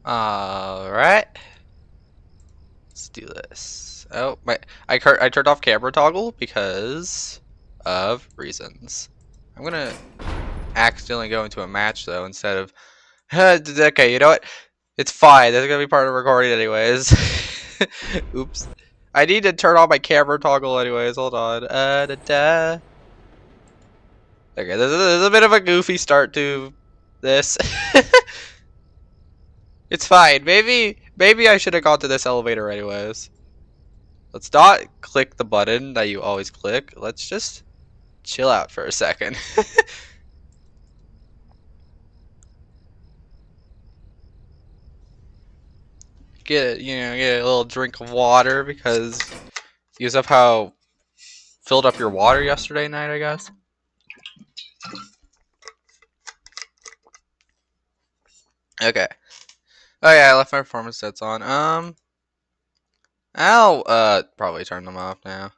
Alright. Let's do this. Oh, I turned off camera toggle because of reasons. I'm gonna accidentally go into a match though instead of okay, you know what? It's fine. That's gonna be part of the recording anyways. Oops. I need to turn on my camera toggle anyways. Hold on. Da, da. Okay, there's a bit of a goofy start to this. It's fine. Maybe I should have gone to this elevator anyways. Let's not click the button that you always click. Let's just chill out for a second. Get a little drink of water because use up how filled up your water yesterday night, I guess. Okay. Oh yeah, I left my performance sets on. I'll probably turn them off now.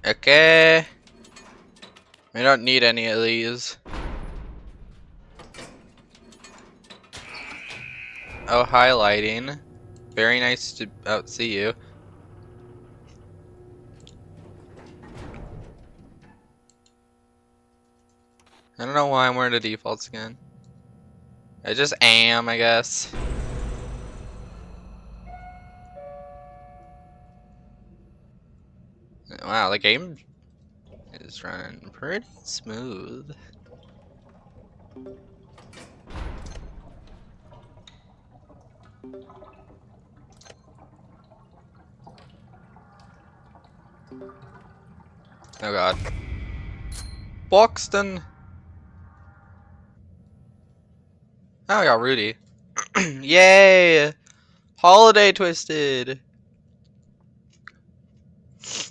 Okay. We don't need any of these. Oh, highlighting. Very nice to see you. I don't know why I'm wearing the defaults again. I just am, I guess. Wow, the game is running pretty smooth. Oh god. Buxton! Oh, I got Rudy. Yay! Holiday Twisted!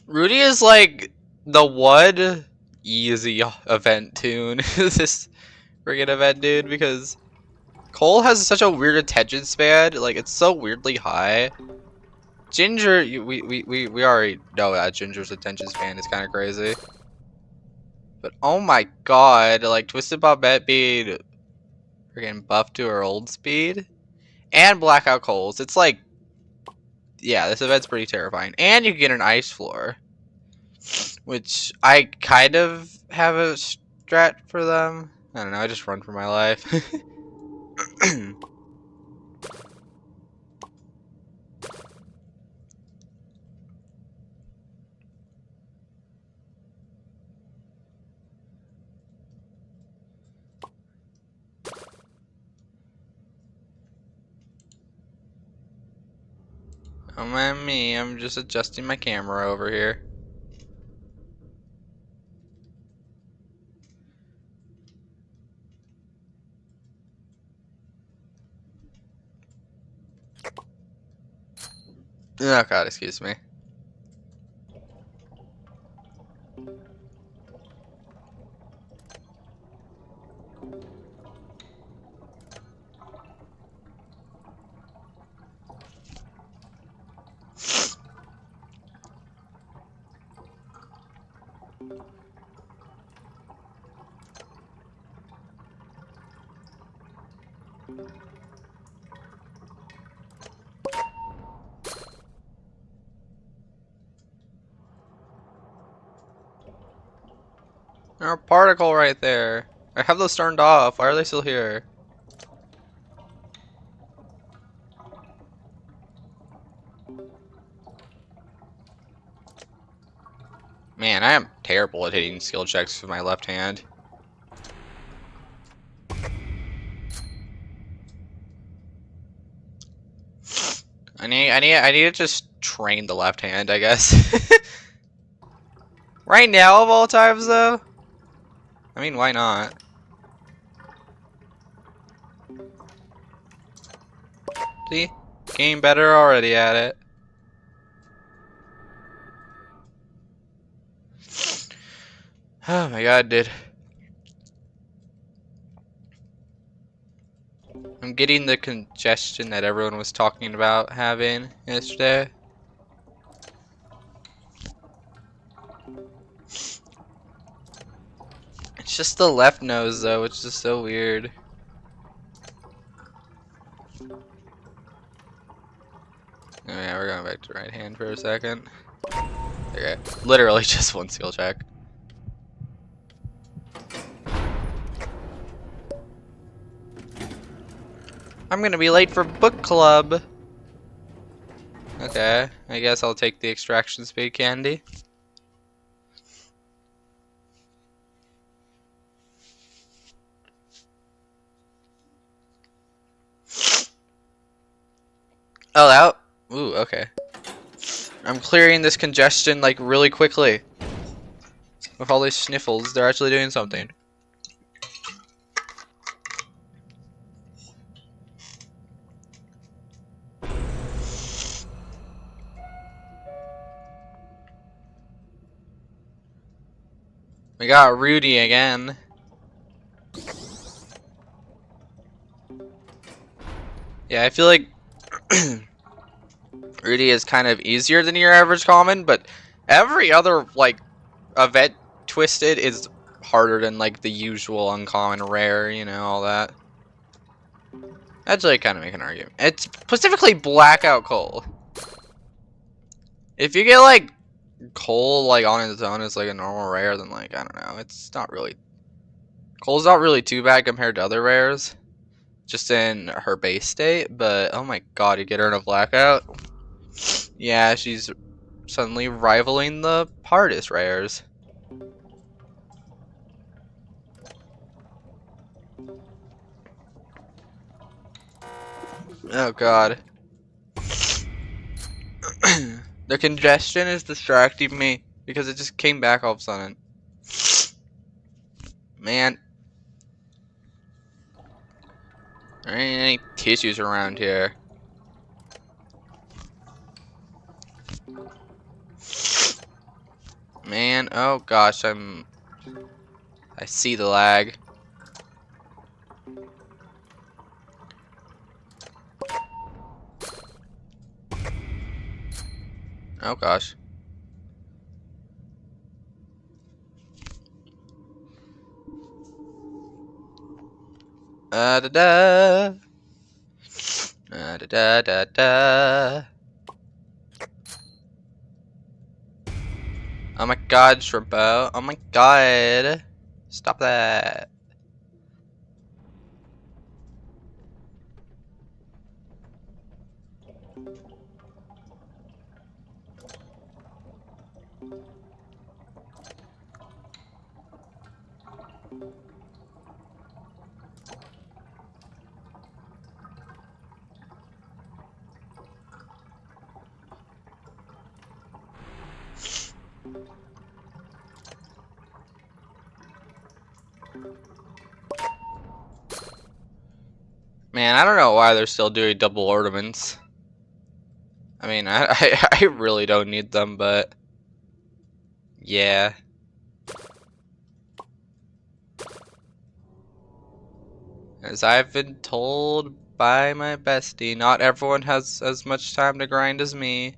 Rudy is like the one easy event tune. This friggin' event, dude, because Cole has such a weird attention span. Like, it's so weirdly high. Ginger, we already know that Ginger's attention span is kind of crazy. But oh my god, like Twisted Bobette being freaking buffed to her old speed. And Blackout Coals. It's like, yeah, this event's pretty terrifying. And you get an ice floor. Which I kind of have a strat for them. I don't know, I just run for my life. Oh man, me, I'm just adjusting my camera over here. Oh god, excuse me. There's a particle right there. I have those turned off. Why are they still here? Man, I am terrible at hitting skill checks with my left hand. I need to just train the left hand, I guess. Right now, of all times, though. I mean, why not? See, getting better already at it. Oh my god, dude. I'm getting the congestion that everyone was talking about having yesterday. It's just the left nose though, which is so weird. Oh yeah, we're going back to right hand for a second. Okay, literally just one skill check. I'm gonna be late for book club. Okay, I guess I'll take the extraction speed candy. Oh, that. Ooh, okay. I'm clearing this congestion like really quickly. With all these sniffles, they're actually doing something. We got Rudy again. Yeah, I feel like Rudy is kind of easier than your average common, but every other like event twisted is harder than like the usual uncommon rare, you know, all that. Actually, I kind of make an argument. It's specifically Blackout Coal. If you get like coal like on its own as like a normal rare, then like I don't know, it's not really coal's not really too bad compared to other rares, just in her base state. But oh my god, you get her in a blackout. Yeah, she's suddenly rivaling the hardest rares. Oh god. The congestion is distracting me because it just came back all of a sudden. Man. There ain't any tissues around here. Man, oh gosh, I see the lag. Oh gosh. Da da. Da da da da. Oh my god, Shrimpo. Oh my god. Stop that. Man, I don't know why they're still doing double ornaments. I mean, I really don't need them, but yeah. As I've been told by my bestie, not everyone has as much time to grind as me.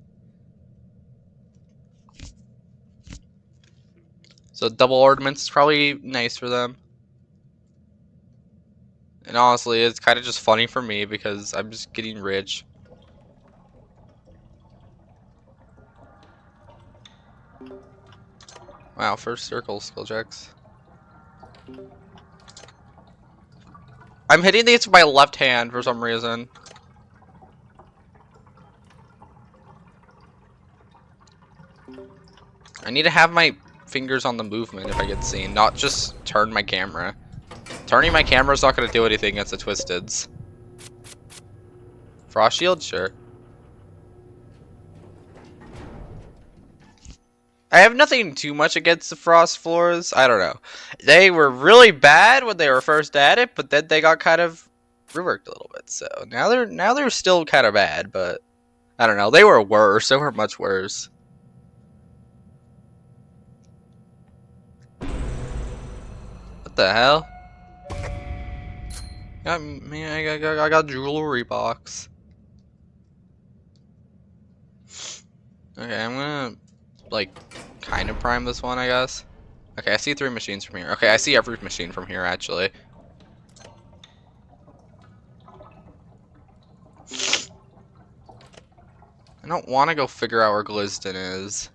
So double ornaments is probably nice for them. And honestly, it's kind of just funny for me because I'm just getting rich. Wow, first circle skill checks. I'm hitting these with my left hand for some reason. I need to have my fingers on the movement if I get seen, not just turn my camera. Turning my camera is not going to do anything against the Twisteds. Frost Shield? Sure. I have nothing too much against the Frost Floors. I don't know. They were really bad when they were first added, but then they got kind of reworked a little bit. So now they're still kind of bad, but I don't know. They were worse. They were much worse. What the hell? I got jewelry box. Okay, I'm gonna like kind of prime this one, I guess. Okay, I see 3 machines from here. Okay, I see every machine from here actually. I don't want to go figure out where Glizden is.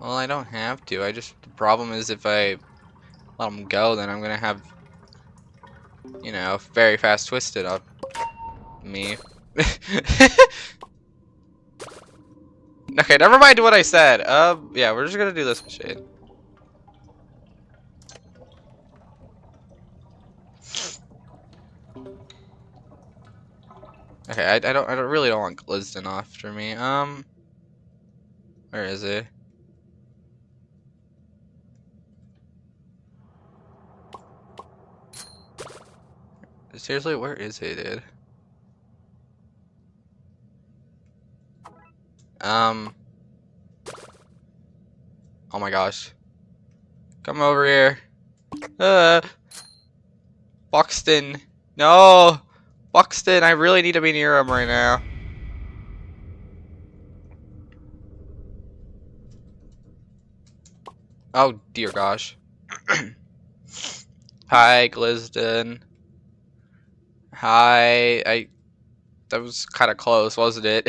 Well, I don't have to. The problem is if I let him go, then I'm gonna have, you know, very fast twisted up me. Okay, never mind what I said. Yeah, we're just gonna do this machine. Okay, I don't really don't want Glizden after me. Where is he? Seriously, where is he, dude? Oh my gosh. Come over here. Buxton. No! Buxton, I really need to be near him right now. Oh, dear gosh. Hi, Glizden. Hi, that was kind of close, wasn't it?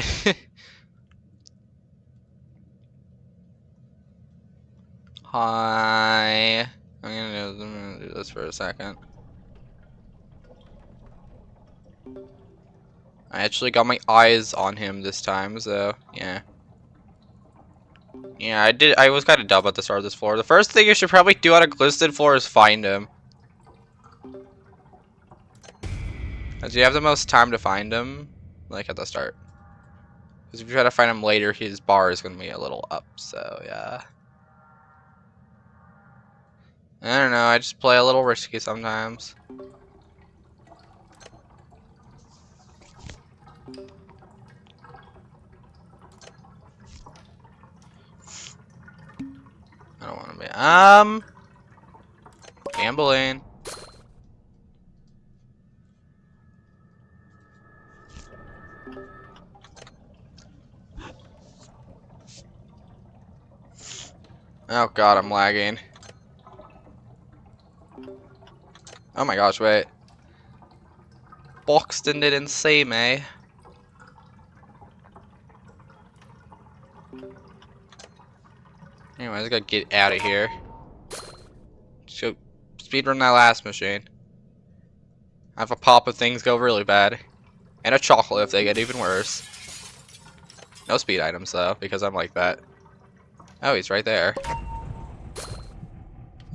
Hi. I'm gonna do this for a second. I actually got my eyes on him this time, so yeah. Yeah, I was kind of dumb at the start of this floor. The first thing you should probably do on a Glizden floor is find him. As you have the most time to find him, like at the start. Because if you try to find him later, his bar is going to be a little up, so yeah. I don't know, I just play a little risky sometimes. I don't want to be, gambling. Oh god, I'm lagging. Oh my gosh, wait. Boxton didn't say me. Anyways, I gotta get out of here. So, speedrun that last machine. I have a pop if things go really bad. And a chocolate if they get even worse. No speed items though, because I'm like that. Oh, he's right there.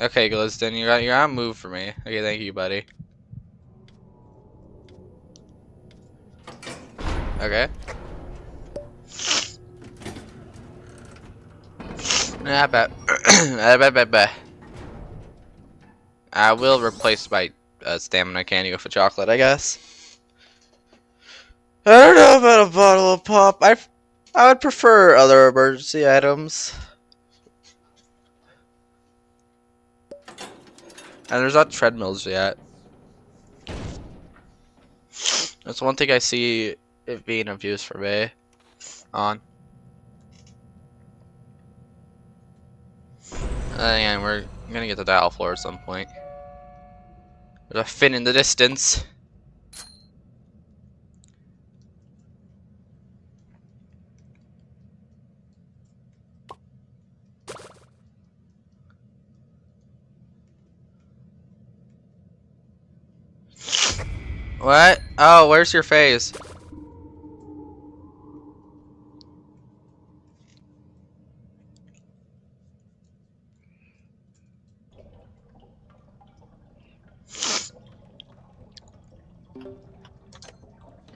Okay, Glizden, you gotta move for me. Okay, thank you, buddy. Okay. I bet. I will replace my stamina candy with a chocolate, I guess. I don't know about a bottle of pop. I would prefer other emergency items. And there's not treadmills yet. That's one thing I see it being of use for me. On. And we're gonna get to dial floor at some point. There's a fin in the distance. What? Oh, where's your face?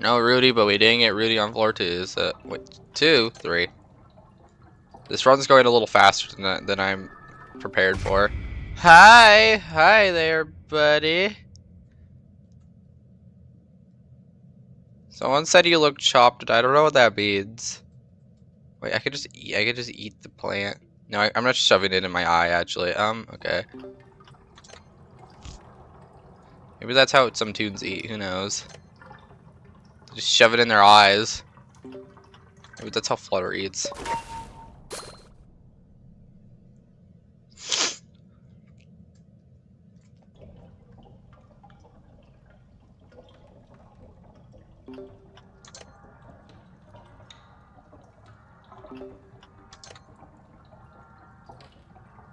No, Rudy, but we didn't get Rudy on floor 2. So, wait, 2, 3. This run's going a little faster than I'm prepared for. Hi there, buddy. Someone said you look chopped. I don't know what that means. Wait, I could just eat the plant. No, I'm not shoving it in my eye, actually. Okay. Maybe that's how some tunes eat. Who knows? They just shove it in their eyes. Maybe that's how Flutter eats.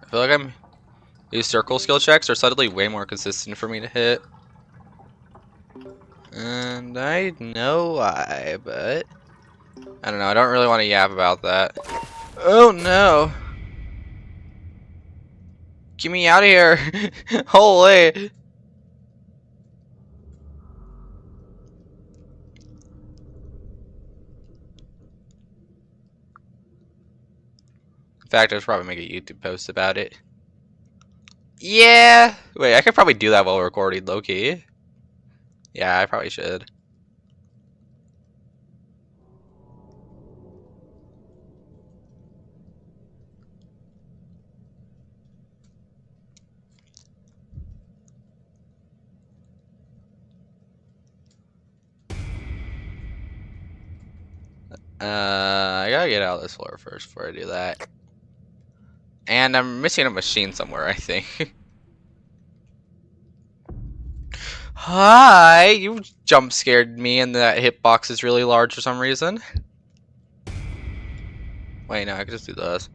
I feel like these circle skill checks are suddenly way more consistent for me to hit. And I know why, but I don't know. I don't really want to yap about that. Oh no. Get me out of here. Holy. In fact, I should probably make a YouTube post about it. Yeah. Wait, I could probably do that while recording, low-key. Yeah, I probably should. I gotta get out of this floor first before I do that. And I'm missing a machine somewhere, I think. Hi! You jump scared me and that hitbox is really large for some reason. Wait, no, I could just do this.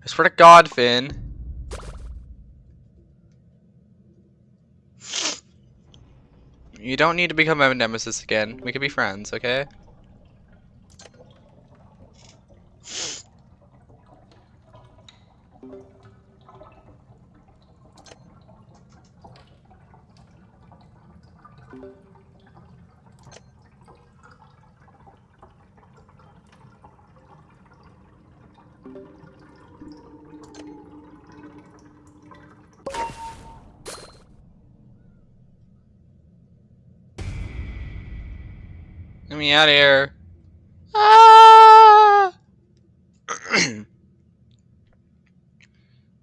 I swear to God, Finn. You don't need to become my nemesis again. We could be friends, okay? Get me out of here. Ah!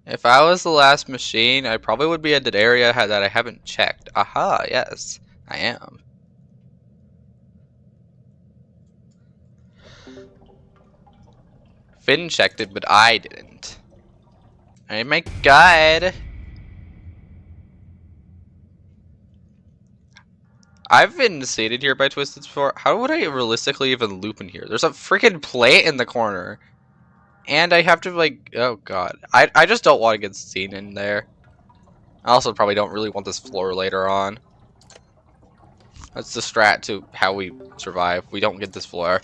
If I was the last machine, I probably would be in an area that I haven't checked. Aha, yes, I am. Finn checked it, but I didn't. Oh my God. I've been seated here by Twisted before. How would I realistically even loop in here? There's a freaking plant in the corner. And I have to, like, oh God. I just don't want to get seen in there. I also probably don't really want this floor later on. That's the strat to how we survive. We don't get this floor.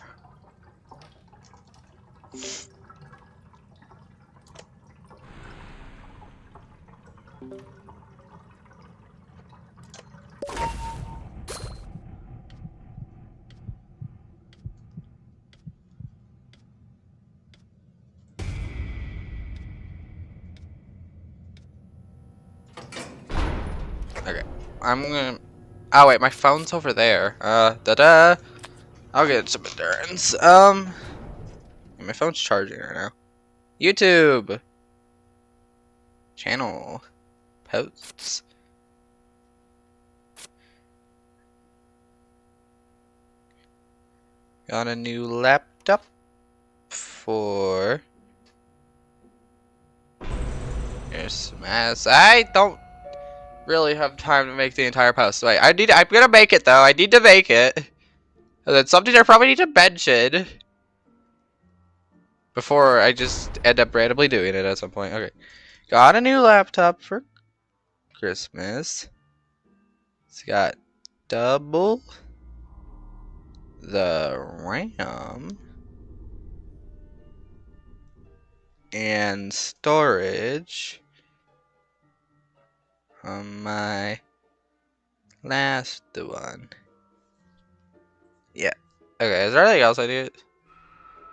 Okay. I'm gonna... Oh, wait, my phone's over there. Da-da. I'll get some endurance. My phone's charging right now. YouTube! Channel. Posts. Got a new laptop for Christmas. I don't really have time to make the entire post. Wait, I'm gonna make it though. I need to make it. And that's something I probably need to mention before I just end up randomly doing it at some point. Okay. Got a new laptop for Christmas. It's got double the RAM and storage on my last one. Yeah. Okay, is there anything else I need?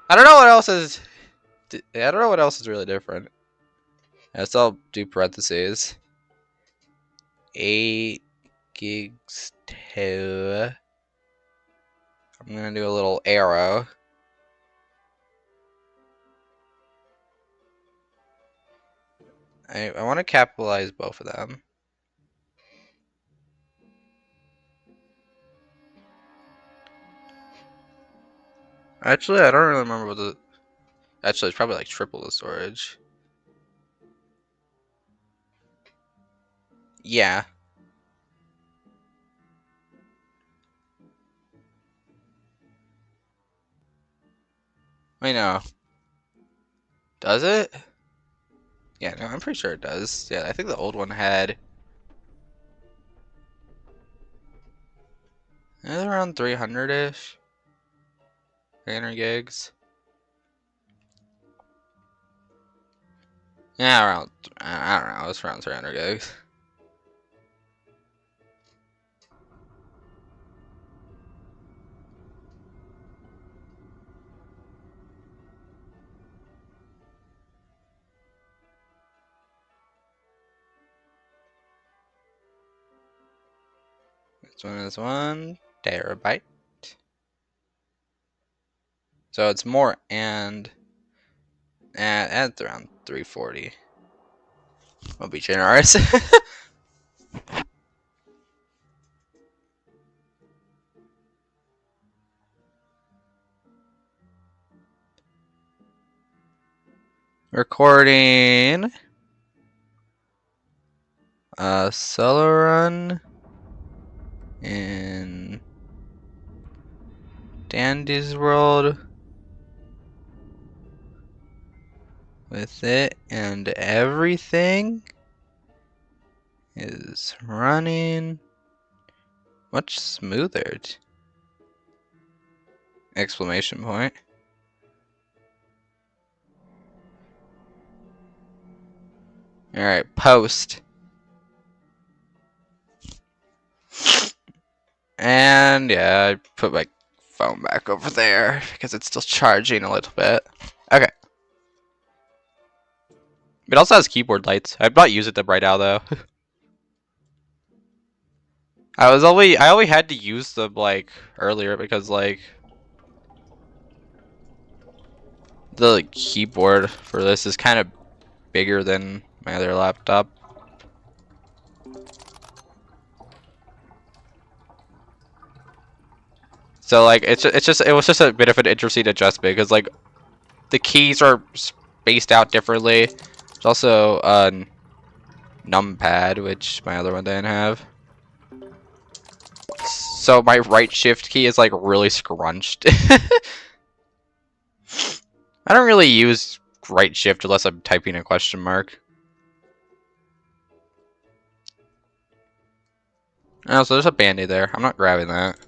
I don't know what else is... I don't know what else is really different. Let's all do parentheses. 8 gigs to... I'm gonna do a little arrow. I want to capitalize both of them. Actually, I don't really remember what the... Actually, it's probably like triple the storage. Yeah. Wait, no. Does it? Yeah, no, I'm pretty sure it does. Yeah, I think the old one had around 300-ish. 300 gigs. Yeah, around, I don't know, it's around 300 gigs. This one is 1 terabyte. So it's more, and that's around 340. I'll be generous. Recording a solo run in Dandy's World with it, and everything is running much smoother. Exclamation point. Alright, post. And yeah, I put my phone back over there because it's still charging a little bit. Okay. It also has keyboard lights. I've not used it them right now though. I only had to use them like earlier because like the keyboard for this is kind of bigger than my other laptop. So like it was just a bit of an interesting adjustment because like the keys are spaced out differently. There's also a numpad, which my other one didn't have. So my right shift key is like really scrunched. I don't really use right shift unless I'm typing a question mark. Oh, so there's a band-aid there. I'm not grabbing that.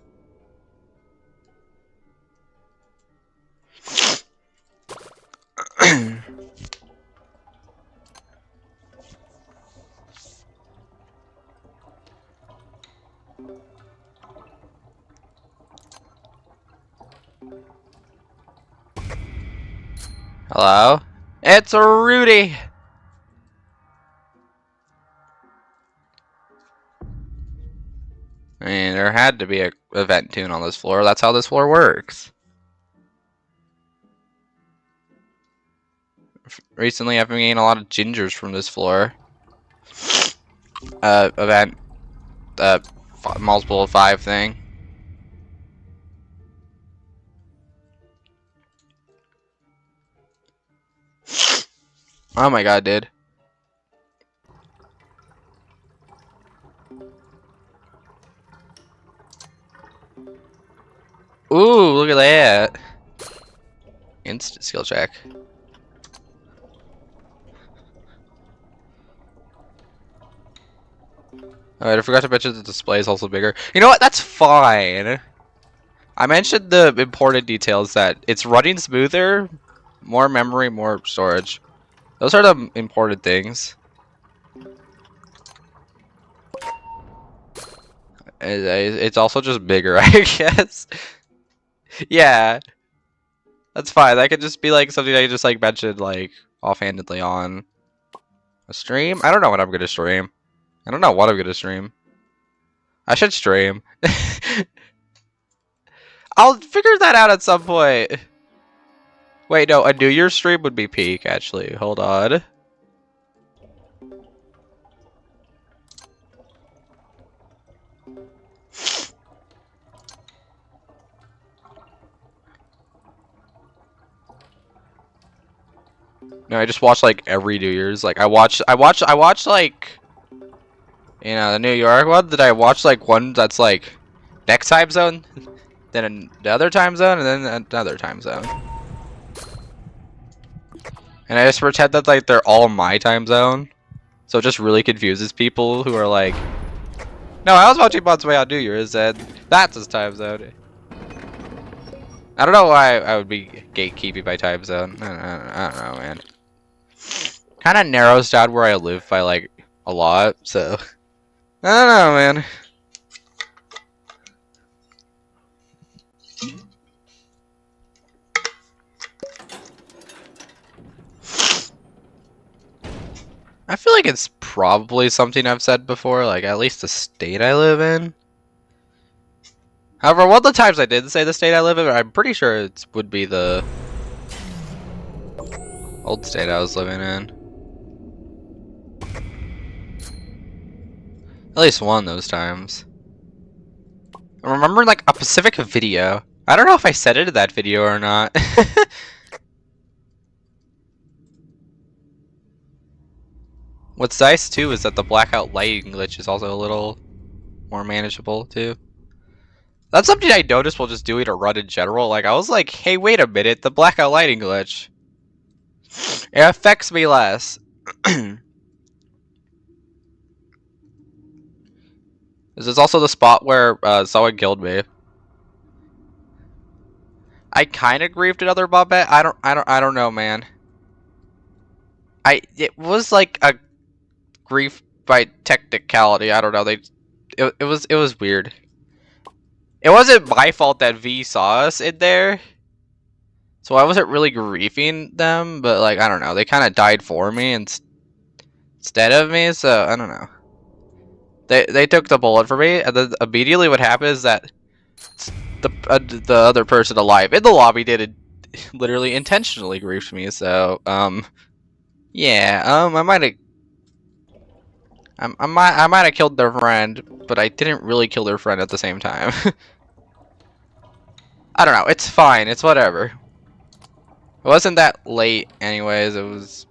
Hello? It's Rudy! I mean, there had to be a event tune on this floor. That's how this floor works. Recently, I've been getting a lot of gingers from this floor. Event, multiple of 5 thing. Oh my god, dude. Ooh, look at that. Instant skill check. Alright, I forgot to mention the display is also bigger. You know what? That's fine. I mentioned the important details that it's running smoother, more memory, more storage. Those are the important things. It's also just bigger, I guess. Yeah. That's fine. That could just be like something I just like mentioned like offhandedly on a stream. I don't know what I'm gonna stream. I don't know what I'm gonna stream. I should stream. I'll figure that out at some point. Wait, no, a New Year's stream would be peak, actually. Hold on. No, I just watch like every New Year's. Like I watch like, you know, the New York one. Then I watch like one that's like next time zone, then another time zone, and then another time zone. And I just pretend that like they're all my time zone. So it just really confuses people who are like, no, I was watching Bud's Way on New Year's and that's his time zone. I don't know why I would be gatekeeping my time zone. I don't know, man. Kind of narrows down where I live by like a lot, so I don't know, man. I feel like it's probably something I've said before, like at least the state I live in. However, one of the times I did say the state I live in, I'm pretty sure it would be the old state I was living in. At least one of those times. I remember like a Pacific video. I don't know if I said it in that video or not. What's nice too is that the blackout lighting glitch is also a little more manageable too. That's something I noticed while just doing a run in general. Like I was like, hey, wait a minute, the blackout lighting glitch. It affects me less. This is also the spot where someone killed me. I kind of grieved another Bobette. I don't know, man. It was like a grief by technicality. I don't know. It was weird. It wasn't my fault that V saw us in there, so I wasn't really grieving them. But like I don't know, they kind of died for me instead of me. So I don't know. They took the bullet for me, and then immediately what happened is that the other person alive in the lobby did it, literally intentionally griefed me. So yeah, I might have killed their friend, but I didn't really kill their friend at the same time. I don't know. It's fine. It's whatever. It wasn't that late, anyways. It was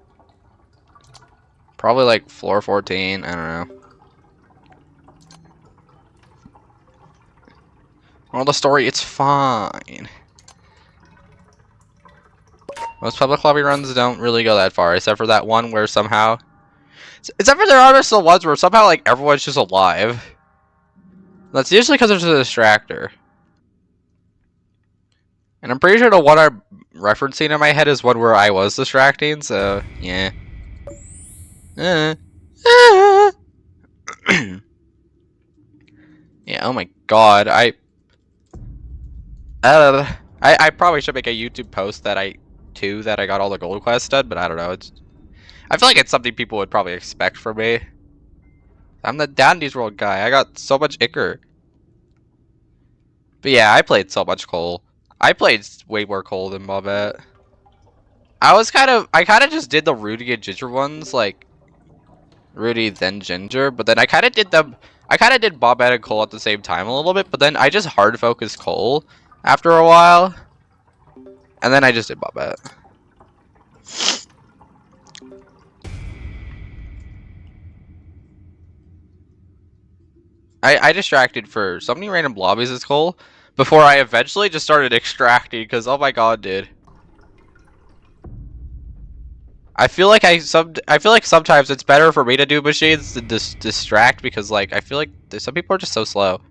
probably like floor 14. I don't know. Moral of the story, it's fine. Most public lobby runs don't really go that far, except for that one where somehow... Except for there are still ones where somehow like everyone's just alive. That's usually because there's a distractor. And I'm pretty sure the one I'm referencing in my head is one where I was distracting, so yeah. Yeah, oh my god, I probably should make a YouTube post that I got all the gold quests done, but I don't know. I feel like it's something people would probably expect from me. I'm the Dandy's World guy. I got so much Icker. But yeah, I played so much Cole. I played way more Cole than Bobette. I kind of just did the Rudy and Ginger ones, like Rudy then Ginger, but then I kind of did Bobette and Cole at the same time a little bit, but then I just hard focused Cole after a while, and then I just did Bobette. I distracted for so many random lobbies as Cole before I eventually just started extracting, because oh my god, dude. I feel like sometimes it's better for me to do machines than distract, because like I feel like some people are just so slow.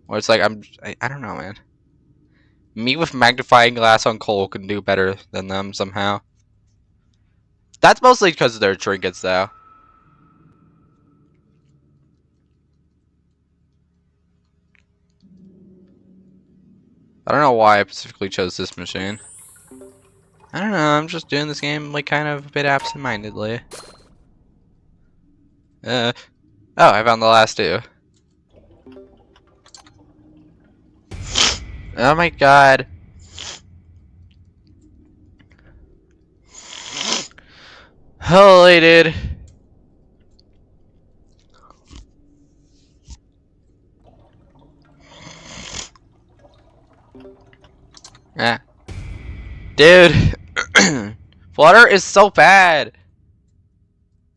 Or it's like I don't know, man. Me with magnifying glass on Cole can do better than them somehow. That's mostly because of their trinkets, though. I don't know why I specifically chose this machine. I don't know, I'm just doing this game like kind of a bit absent-mindedly. Oh, I found the last two. Oh my god. Holy dude. Yeah. Dude. Flutter is so bad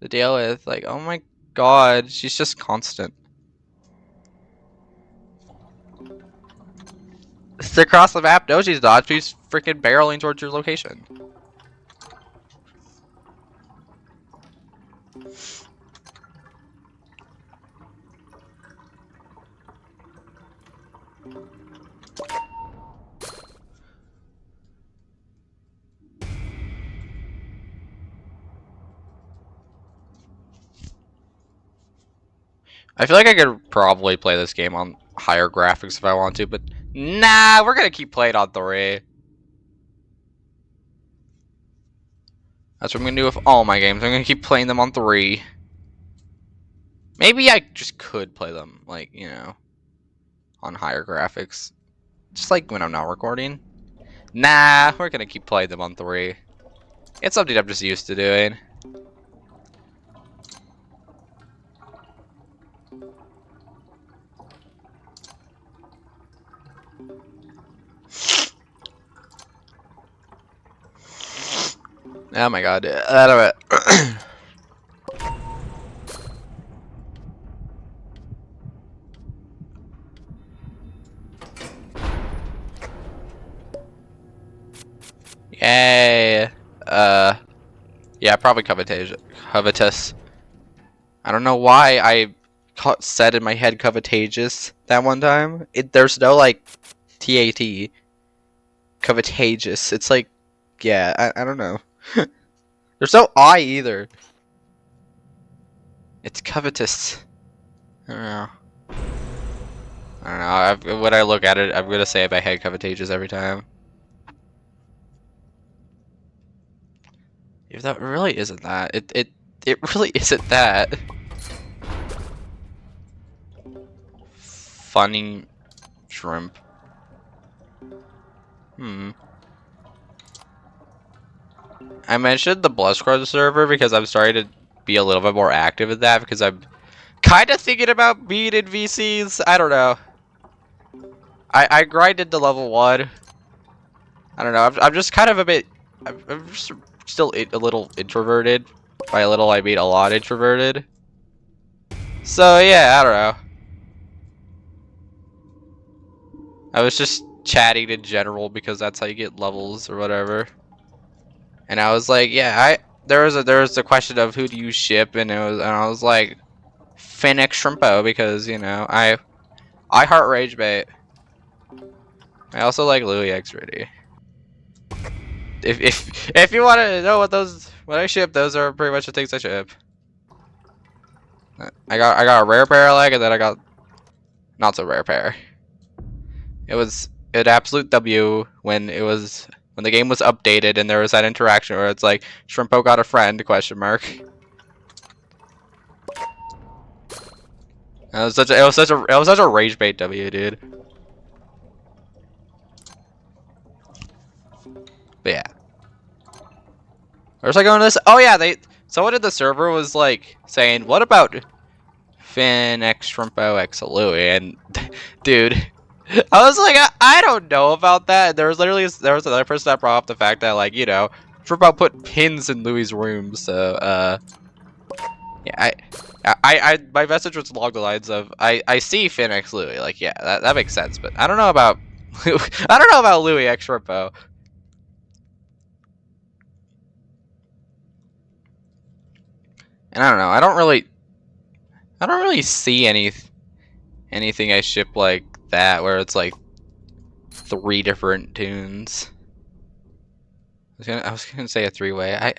to deal with. Like, oh my god, she's just constant. It's across the map. No, she's not. She's freaking barreling towards your location. I feel like I could probably play this game on higher graphics if I want to, but nah, we're gonna keep playing on 3. That's what I'm gonna do with all my games. I'm gonna keep playing them on 3. Maybe I just could play them, like, you know, on higher graphics. Just like when I'm not recording. Nah, we're gonna keep playing them on 3. It's something I'm just used to doing. Oh my god, out of it. Yay. Yeah, probably covetous. I don't know why I said in my head covetous that one time. There's no, like, TAT. Covetous. It's like, yeah, I don't know. There's no I either. It's covetous. I don't know. I don't know. When I look at it, I'm gonna say in my head covetous every time. If that really isn't that. It really isn't that. Funny shrimp. I mentioned the Blood Scrub server because I'm starting to be a little bit more active in that because I'm kind of thinking about being in VCs. I don't know. I grinded to level 1. I don't know. I'm just kind of a bit. I'm just still a little introverted. By a little, I mean a lot introverted. So yeah, I don't know. I was just chatting in general because that's how you get levels or whatever. And I was like, yeah, there was a question of who do you ship, and I was like, Phoenix Shrimpo because you know I heart Rage Bait. I also like Louis X Riddy. If you want to know what I ship, those are pretty much the things I ship. I got a rare pair leg, and then I got not so rare pair. It was an absolute W when the game was updated and there was that interaction where it's like Shrimpo got a friend question mark. It was such a rage bait W, dude. But yeah. Where's I going to this? Oh yeah, someone in the server was like saying, what about Finn X Shrimpo X Louie? And dude, I was like, I don't know about that. There was another person that brought up the fact that, like, you know, Shrimpo put pins in Louie's room, so yeah, my message was along the lines of I see Finn X Louie, like, yeah, that makes sense, but I don't know about I don't know about Louie X Shrimpo. And I don't know. I don't really see anything I ship like that where it's like 3 different tunes. I was gonna say a 3-way.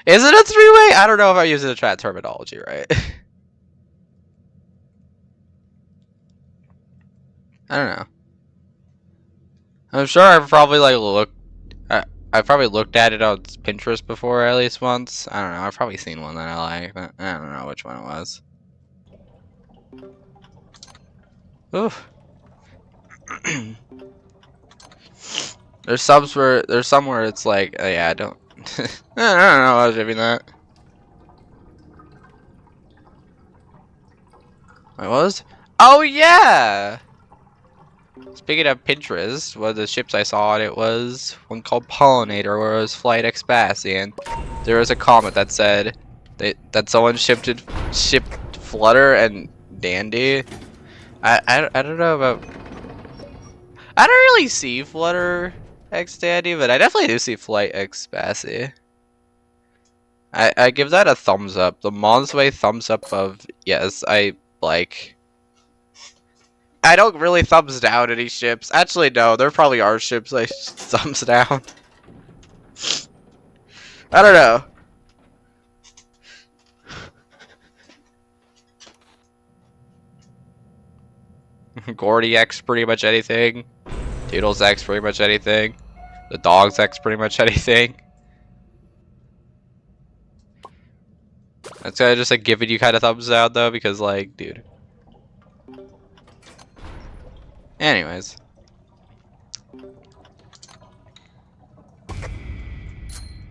Is it a 3-way? I don't know if I'm using the chat terminology right. I don't know. I'm sure I've probably like I've probably looked at it on Pinterest before at least once. I don't know. I've probably seen one that I like, but I don't know which one it was. Oof. There's some where it's like, oh, yeah, I don't know. I was shipping that. Wait, what was? Oh yeah. Speaking of Pinterest, one of the ships I saw on it was one called Pollinator, where it was Flight Xpassi, and there was a comment that said that someone shipped Flutter and Dandy. I don't know about. I don't really see Flutter X Dandy, but I definitely do see Flight Xpassi. I give that a thumbs up. The Mom's Way thumbs up of yes, I like. I don't really thumbs down any ships. Actually, no, there probably are ships I thumbs down. I don't know. Gordy X pretty much anything. Toodles X pretty much anything. The Dogs X pretty much anything. That's kind of just like giving you kind of thumbs down though, because like, dude. Anyways.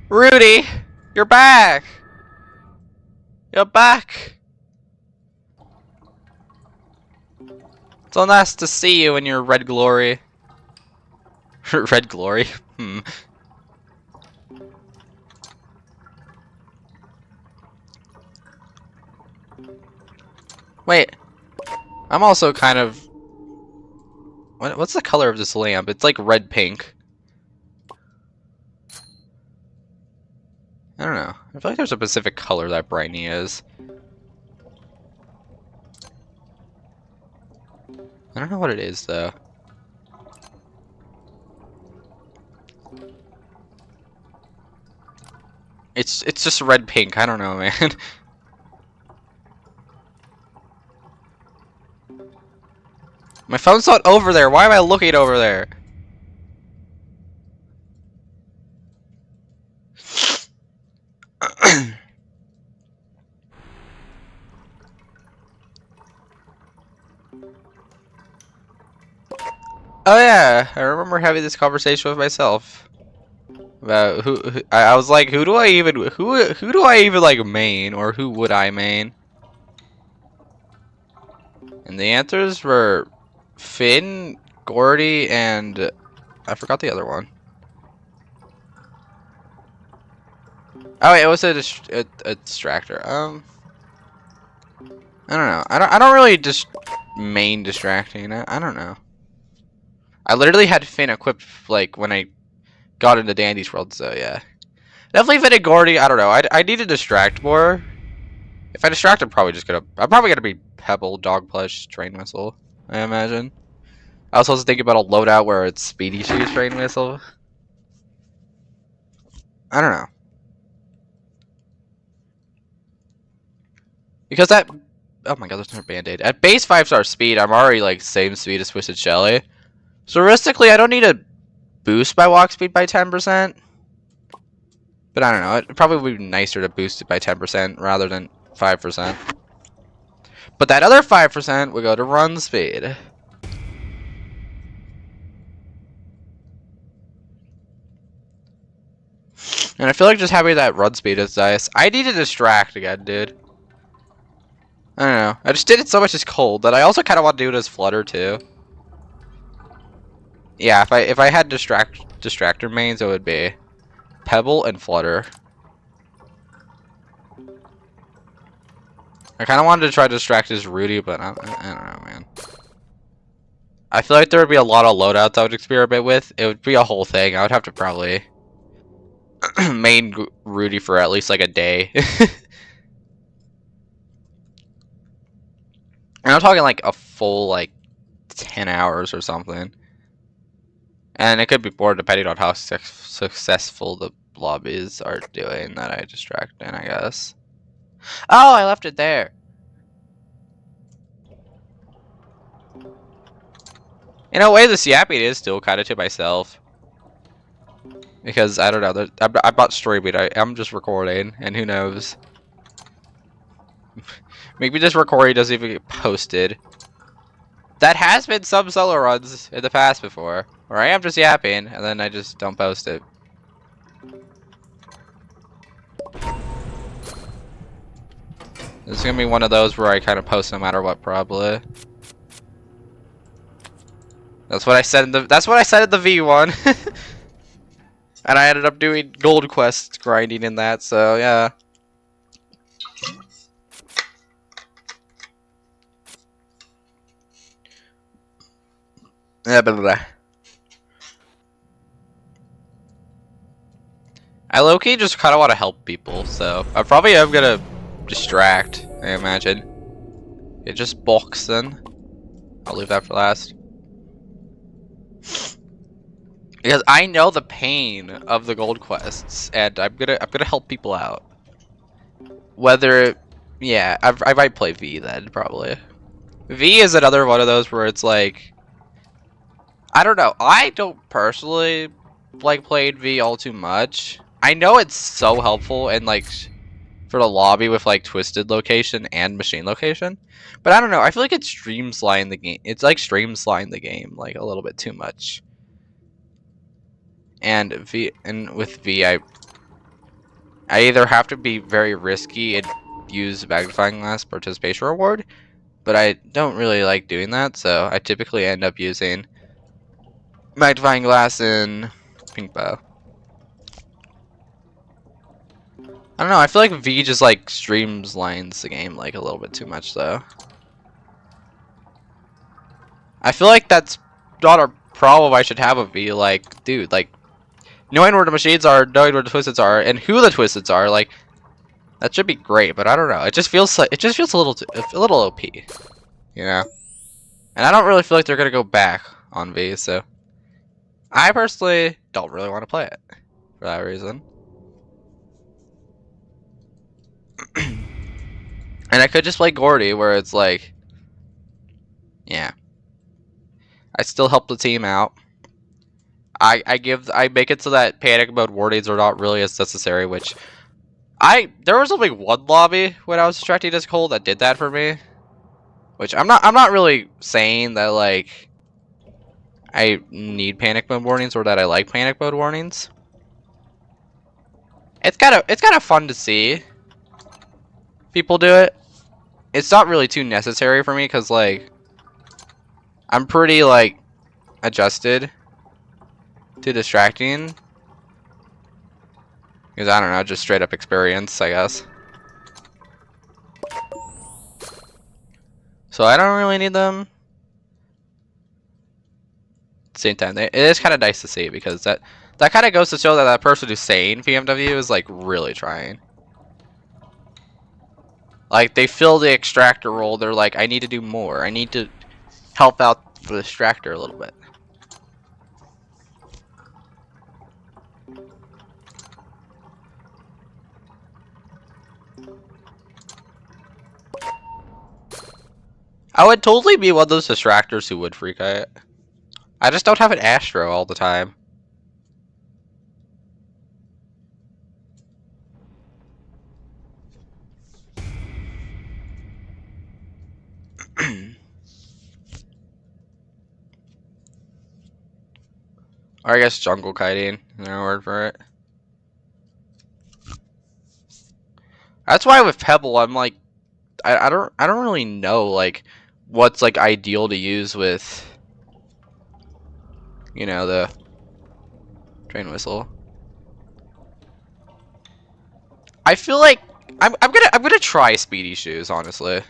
Rudy! You're back! You're back! So nice to see you in your red glory. Red glory? Hmm. Wait. I'm also kind of... What's the color of this lamp? It's like red-pink. I don't know. I feel like there's a specific color that Briny is. I don't know what it is, though. It's just red-pink. I don't know, man. My phone's not over there. Why am I looking over there? Oh yeah, I remember having this conversation with myself about I was like, who do I even like main, or who would I main? And the answers were Finn, Gordy, and I forgot the other one. Oh, wait, it was a distractor. I don't know. I don't really just main distracting. I don't know. I literally had Finn equipped like when I got into Dandy's world, so yeah. Definitely Finn and Gordy. I don't know. I need to distract more. If I distract, I'm probably gonna be Pebble, Dog Plush, Train Whistle. I imagine. I was also thinking about a loadout where it's Speedy Shoes, Train Whistle. I don't know. Because that... Oh my god, there's no Band-Aid. At base 5-star speed, I'm already like same speed as Twisted Shelly. So realistically, I don't need to boost my walk speed by 10%. But I don't know, it probably would be nicer to boost it by 10% rather than 5%. But that other 5% would go to run speed. And I feel like just having that run speed is nice. I need to distract again, dude. I don't know. I just did it so much as cold that I also kind of want to do it as flutter too. Yeah, if I had distractor mains, it would be Pebble and Flutter. I kind of wanted to try to distract as Rudy, but I don't know, man. I feel like there would be a lot of loadouts I would experiment with. It would be a whole thing. I would have to probably main Rudy for at least like a day. And I'm talking like a full like 10 hours or something. And it could be more depending on how successful the lobbies are doing that I distract in, I guess. Oh, I left it there. In a way, this yapping is still kind of to myself. Because, I don't know, I'm not streaming, I'm just recording, and who knows. Maybe this recording doesn't even get posted. That has been some solo runs in the past before, where I am just yapping, and then I just don't post it. This is gonna be one of those where I kind of post no matter what, probably. That's what I said in the V1. And I ended up doing gold quest grinding in that, so yeah. Blah, blah, blah. I low-key just kind of want to help people, so I probably am gonna distract, I imagine. It just bulks then. I'll leave that for last. Because I know the pain of the gold quests, and I'm gonna help people out. Whether, yeah, I might play V then probably. V is another one of those where it's like, I don't know. I don't personally like playing V all too much. I know it's so helpful and like for the lobby with like twisted location and machine location, but I don't know. I feel like it's streamlining the game. It's like streamlining the game like a little bit too much. And with V, I either have to be very risky and use magnifying glass participation reward, but I don't really like doing that, so I typically end up using magnifying glass and pink bow. I don't know, I feel like V just like streamlines the game like a little bit too much though. I feel like that's not a problem I should have with V, like, dude, like, knowing where the machines are, knowing where the twisteds are, and who the twisteds are, like, that should be great, but I don't know. It just feels like, a little OP, you know? And I don't really feel like they're gonna go back on V, so I personally don't really want to play it for that reason. And I could just play Gordy, where it's like, yeah, I still help the team out. I make it so that panic mode warnings are not really as necessary, which there was only one lobby when I was distracting as Cole that did that for me. Which I'm not really saying that like I need panic mode warnings or that I like panic mode warnings. It's kind of fun to see people do it. It's not really too necessary for me because like I'm pretty like adjusted to distracting because I don't know, just straight up experience, I guess. So I don't really need them. At the same time, it is kind of nice to see because that kind of goes to show that that person who's saying PMW is like really trying. Like they fill the extractor role. They're like, I need to do more. I need to help out the extractor a little bit. I would totally be one of those distractors who would freak out. I just don't have an Astro all the time. Or I guess jungle kiting. Is there a word for it? That's why with Pebble, I'm like, I don't really know like what's like ideal to use with, you know, the train whistle. I feel like I'm gonna try speedy shoes, honestly.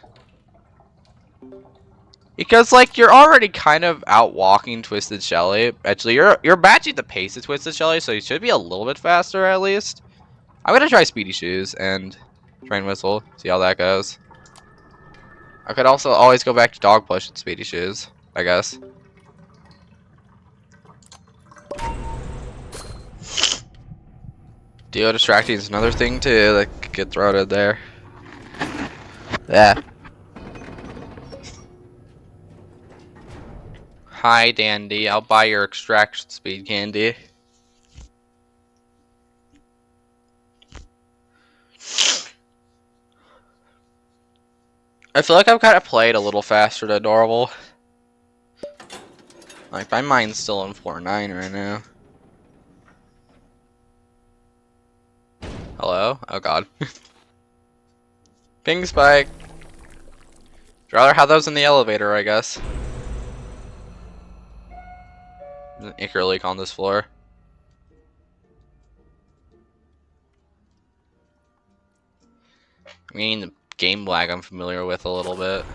Because like you're already kind of out walking Twisted Shelly. Actually, you're matching the pace of Twisted Shelly, so you should be a little bit faster at least. I'm gonna try Speedy Shoes and Train Whistle, see how that goes. I could also always go back to Dog Push and Speedy Shoes, I guess. Dio distracting is another thing too that could get thrown in there. Yeah. Hi, Dandy. I'll buy your extraction speed candy. I feel like I've kind of played a little faster than normal. Like, my mind's still on 4.9 right now. Hello? Oh god. Ping spike. I'd rather have those in the elevator, I guess. There's an Ichor leak on this floor. I mean, the game lag I'm familiar with a little bit.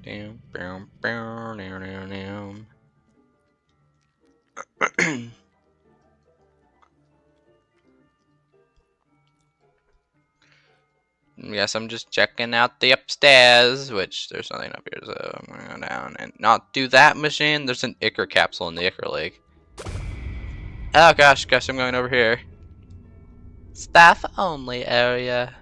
Damn, damn, damn, damn, damn. Yes, I'm just checking out the upstairs, which there's nothing up here, so I'm gonna go down and not do that mission. There's an Ichor capsule in the Ichor Lake. Oh gosh, I'm going over here. Staff only area.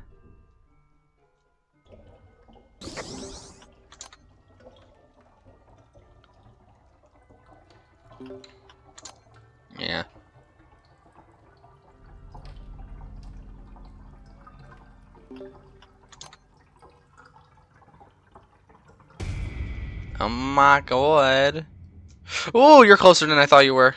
Yeah. Oh my god. Oh, you're closer than I thought you were.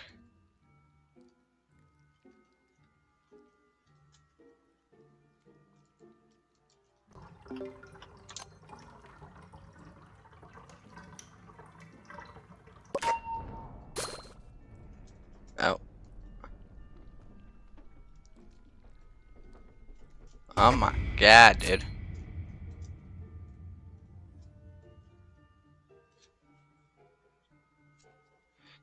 Oh. Oh my god, dude.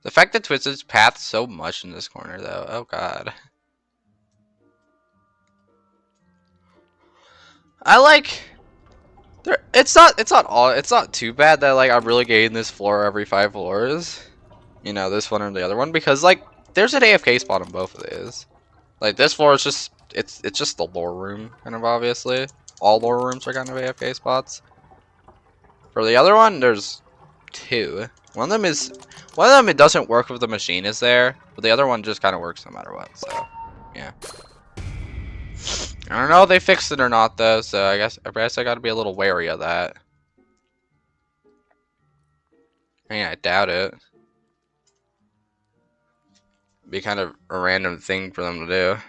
The fact that Twisted path so much in this corner, though. Oh god. I like. It's not too bad that like I'm really getting this floor every 5 floors. You know, this one or the other one, because like there's an AFK spot on both of these. Like this floor is just it's just the lore room, kind of obviously. All lore rooms are kind of AFK spots. For the other one, there's two. One of them it doesn't work if the machine is there, but the other one just kind of works no matter what. So yeah. I don't know if they fixed it or not though, so I guess I gotta be a little wary of that. I mean, I doubt it. It'd be kind of a random thing for them to do.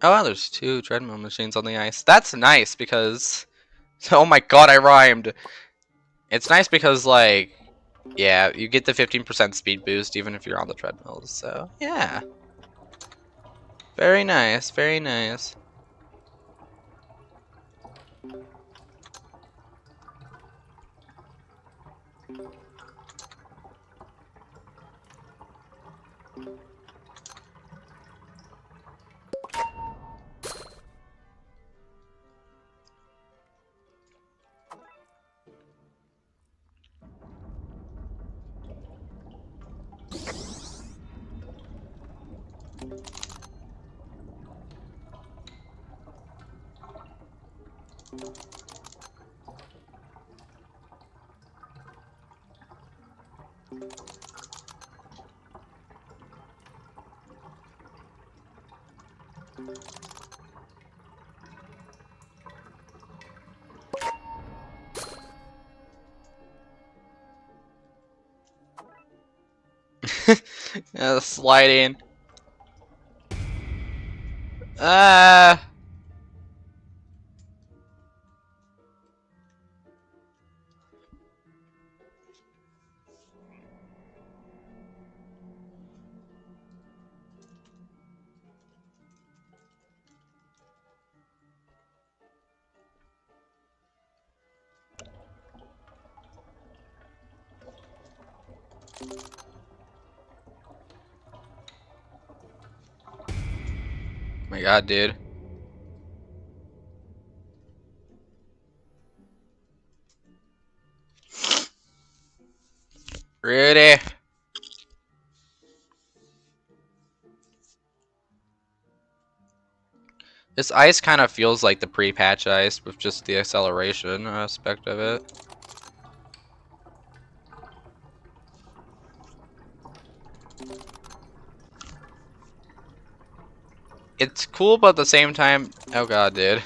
Oh, wow, there's two treadmill machines on the ice. That's nice because, oh my god, I rhymed. It's nice because like, yeah, you get the 15% speed boost even if you're on the treadmills. So yeah, very nice, very nice. Yeah, the sliding. Ah. My god, dude. Rudy. This ice kind of feels like the pre-patch ice with just the acceleration aspect of it. It's cool, but at the same time, oh god, dude.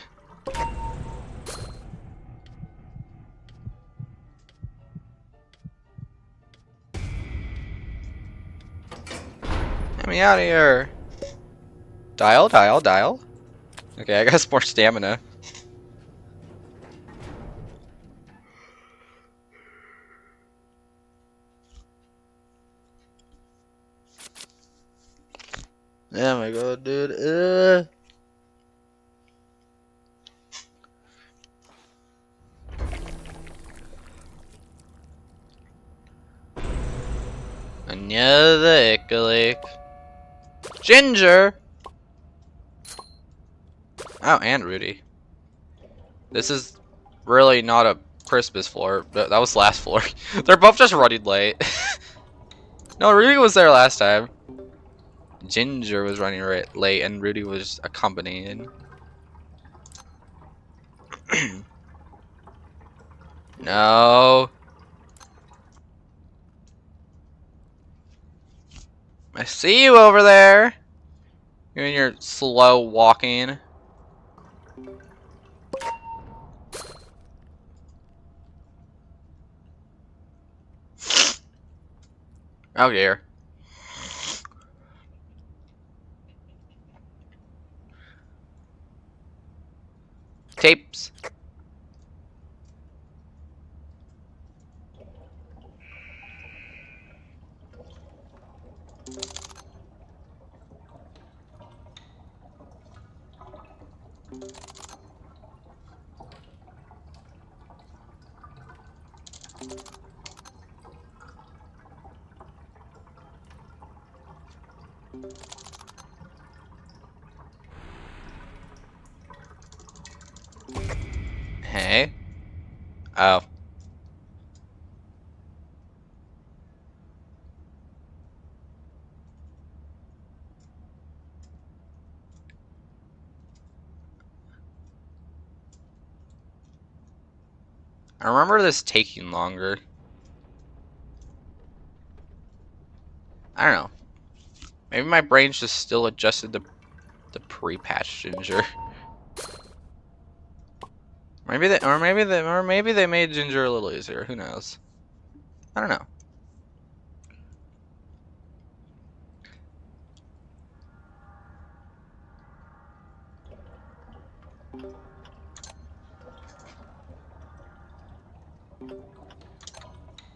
Get me out of here. Dial, dial, dial. Okay, I got some more stamina. Oh my god, dude. Another Icklake. Ginger! Oh, and Rudy. This is really not a Christmas floor, but that was last floor. They're both just running late. No, Rudy was there last time. Ginger was running late, and Rudy was accompanying. No. I see you over there. You and your slow walking. Oh dear. Tapes. Hey. Oh. I remember this taking longer. I don't know. Maybe my brain's just still adjusted to the pre-patch Ginger. Maybe they made Ginger a little easier. Who knows? I don't know.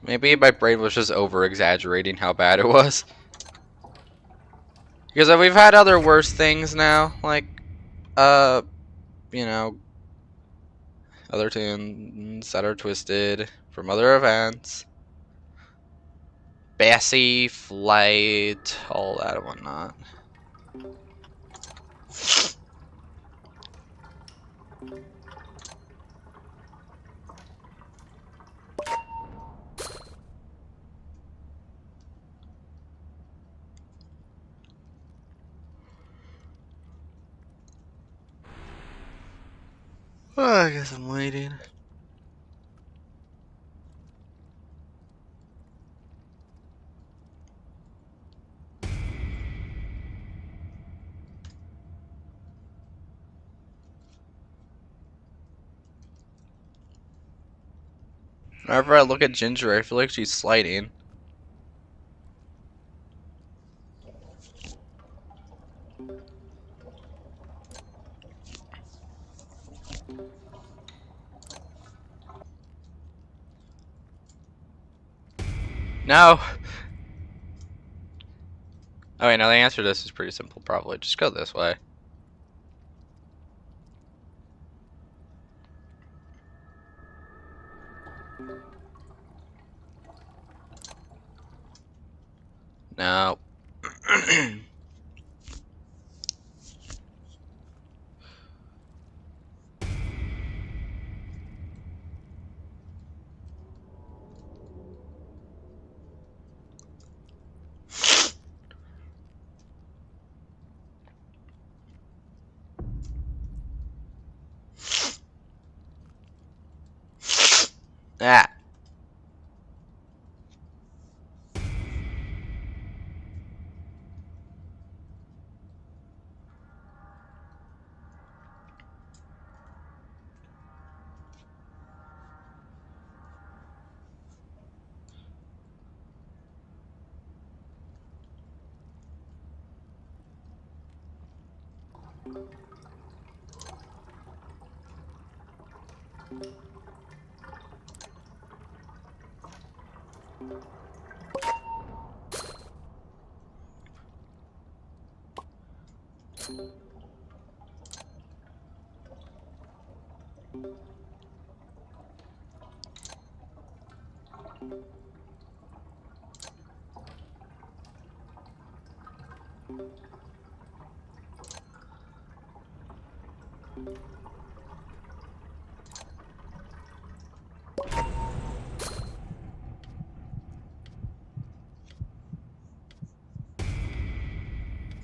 Maybe my brain was just over-exaggerating how bad it was. Because we've had other worse things now, like, you know, other tunes that are twisted from other events. Bassy, Flight, all that and whatnot. Oh, I guess I'm waiting. Whenever I look at Ginger, I feel like she's sliding. No! Oh wait, no, the answer to this is pretty simple, probably. Just go this way. No. Ah.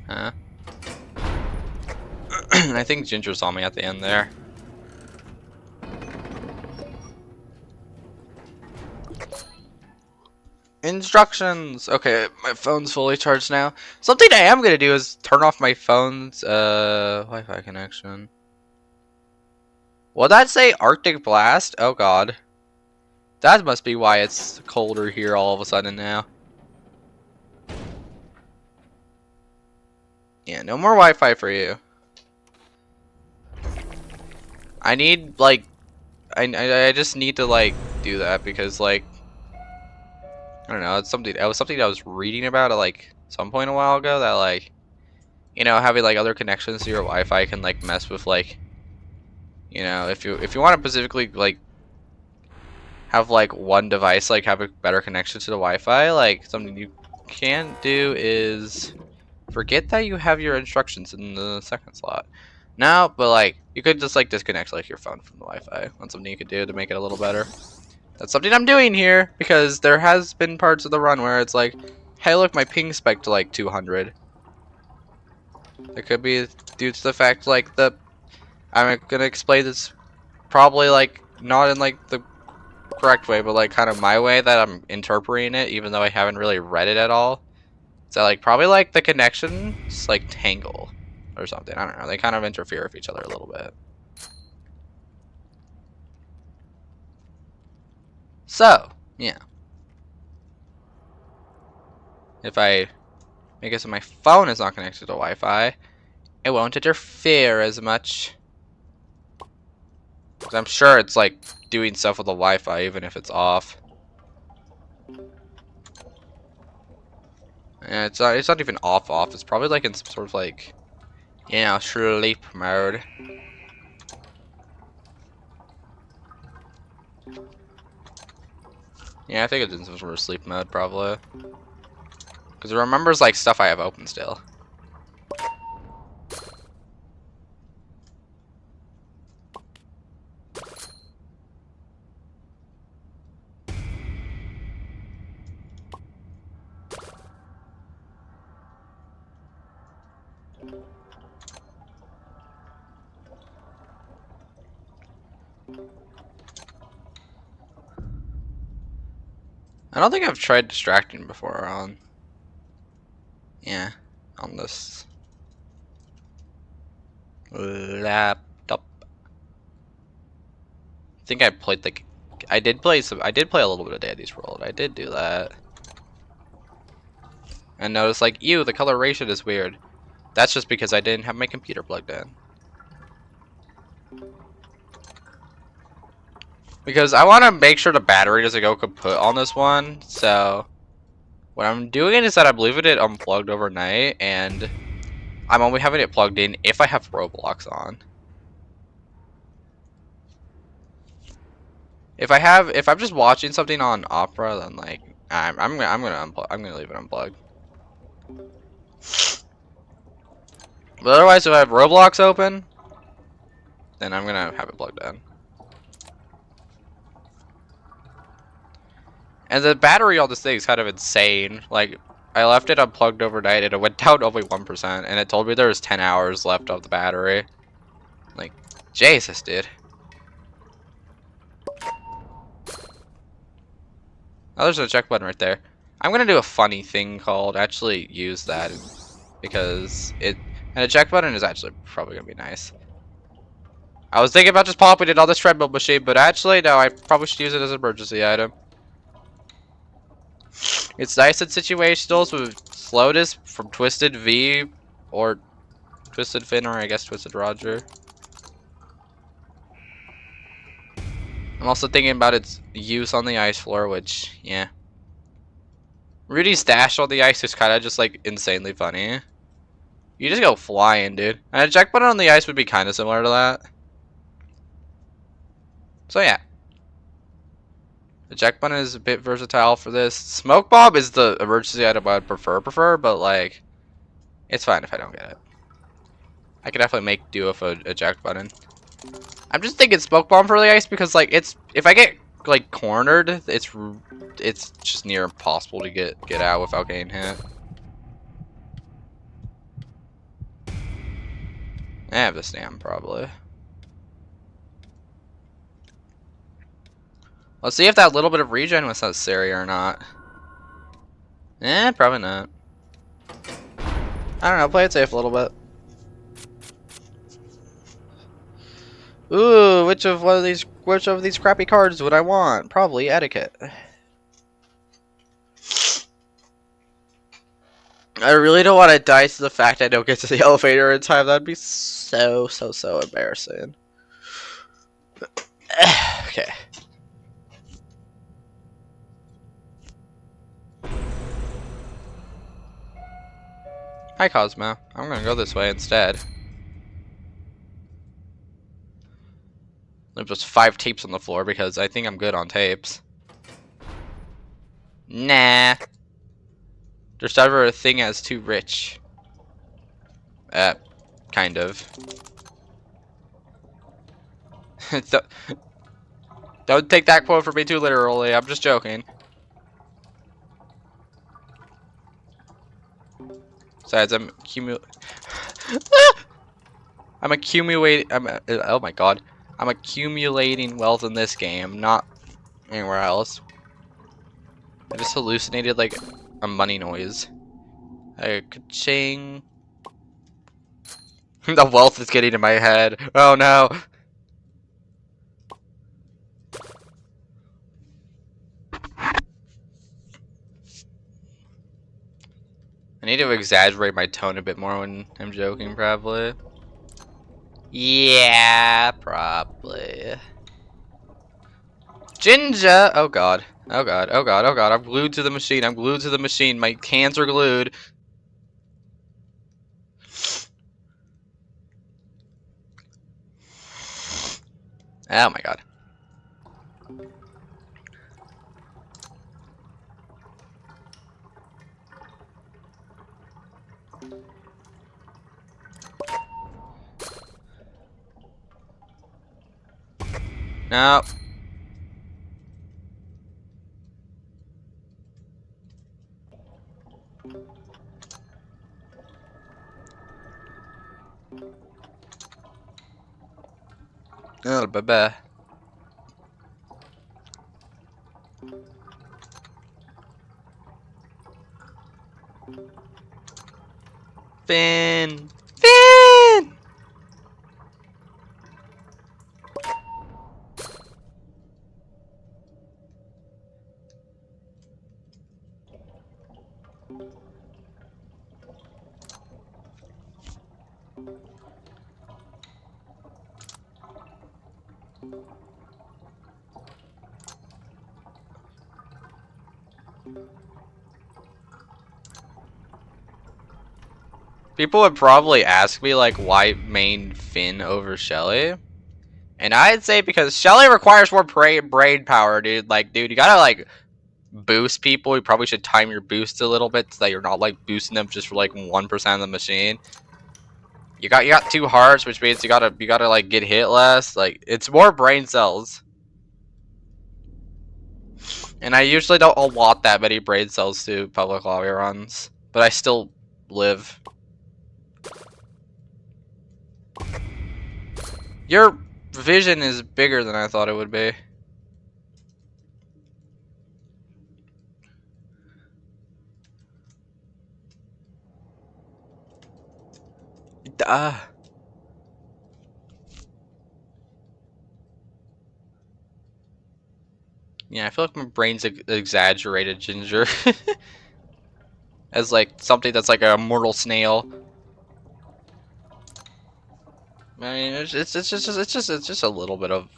Huh? I think Ginger saw me at the end there. Instructions! Okay, my phone's fully charged now. Something I am gonna do is turn off my phone's Wi-Fi connection. Will that say Arctic Blast? Oh god. That must be why it's colder here all of a sudden now. Yeah, no more Wi-Fi for you. I need, like, I just need to, like, do that because, like, I don't know, it's something, it was something I was reading about at, like, some point a while ago that, like, you know, having, like, other connections to your Wi-Fi can, like, mess with, like, you know, if you want to specifically, like, have, like, one device, like, have a better connection to the Wi-Fi, like, something you can do is forget that you have your instructions in the second slot. No, but, like, you could just, like, disconnect, like, your phone from the Wi-Fi. That's something you could do to make it a little better. That's something I'm doing here, because there has been parts of the run where it's like, hey, look, my ping spiked to, like, 200. It could be due to the fact, like, I'm gonna explain this probably, like, not in, like, the correct way, but, like, kind of my way that I'm interpreting it, even though I haven't really read it at all. So, like, probably, like, the connections, like, tangle or something. I don't know. They kind of interfere with each other a little bit. So, yeah. If I make it so my phone is not connected to Wi-Fi, it won't interfere as much. 'Cause I'm sure it's, like, doing stuff with the Wi-Fi even if it's off. And it's not even off. It's probably, like, in some sort of, like, you know, sleep mode. Yeah, I think it's in some sort of sleep mode, probably. Because it remembers, like, stuff I have open still. I don't think I've tried distracting before on... Yeah, on this laptop. I think I played the... I did play a little bit of Daddy's World. I did do that. And notice, like, ew, the coloration is weird. That's just because I didn't have my computer plugged in. Because I want to make sure the battery doesn't go kaput on this one, so... What I'm doing is that I'm leaving it unplugged overnight, and I'm only having it plugged in if I have Roblox on. If I'm just watching something on Opera, then, like, I'm gonna leave it unplugged. But otherwise, if I have Roblox open, then I'm gonna have it plugged in. And the battery on this thing is kind of insane. Like, I left it unplugged overnight and it went down only 1%, and it told me there was 10 hours left of the battery. Like, Jesus, dude. Oh, there's a check button right there. I'm gonna do a funny thing called actually use that, because and a check button is actually probably gonna be nice. I was thinking about just popping it on this treadmill machine, but actually, no, I probably should use it as an emergency item. It's nice in situationals with slowness from Twisted V or Twisted Finn, or I guess Twisted Roger. I'm also thinking about its use on the ice floor, which, yeah. Rudy's dash on the ice is kind of just, like, insanely funny. You just go flying, dude. And a check button on the ice would be kind of similar to that. So, yeah. The check button is a bit versatile for this. Smoke bomb is the emergency item I'd prefer, but, like, it's fine if I don't get it. I could definitely make do with a eject button. I'm just thinking smoke bomb for the ice because, like, it's if I get like cornered, it's just near impossible to get out without getting hit. I have the stamp probably. Let's see if that little bit of regen was necessary or not. Probably not. I don't know, play it safe a little bit. Ooh, which of these crappy cards would I want? Probably etiquette. I really don't want to dice the fact I don't get to the elevator in time. That'd be so embarrassing. Okay. Hi, Cosmo. I'm gonna go this way instead. There's just 5 tapes on the floor because I think I'm good on tapes. Nah. There's never a thing as too rich. Kind of. Don't take that quote from me too literally. I'm just joking. Besides, I'm accumulating. Oh my god. I'm accumulating wealth in this game, not anywhere else. I just hallucinated like a money noise. Ka-ching. The wealth is getting in my head. Oh no. I need to exaggerate my tone a bit more when I'm joking, probably. Yeah, probably. Ginger! Oh god. Oh god. Oh god. Oh god. I'm glued to the machine. I'm glued to the machine. My hands are glued. Oh my god. No. Oh, bye-bye. Finn! Finn! People would probably ask me, like, why main Finn over Shelly? And I'd say because Shelly requires more brain power, dude. Like, dude, you gotta, like, boost people. You probably should time your boost a little bit so that you're not, like, boosting them just for, like, 1% of the machine. You got 2 hearts, which means you gotta, like, get hit less. Like, it's more brain cells. And I usually don't allot that many brain cells to public lobby runs. But I still live. Your vision is bigger than I thought it would be. Yeah, I feel like my brain's exaggerated Ginger. As like something that's like a mortal snail. I mean, it's just a little bit of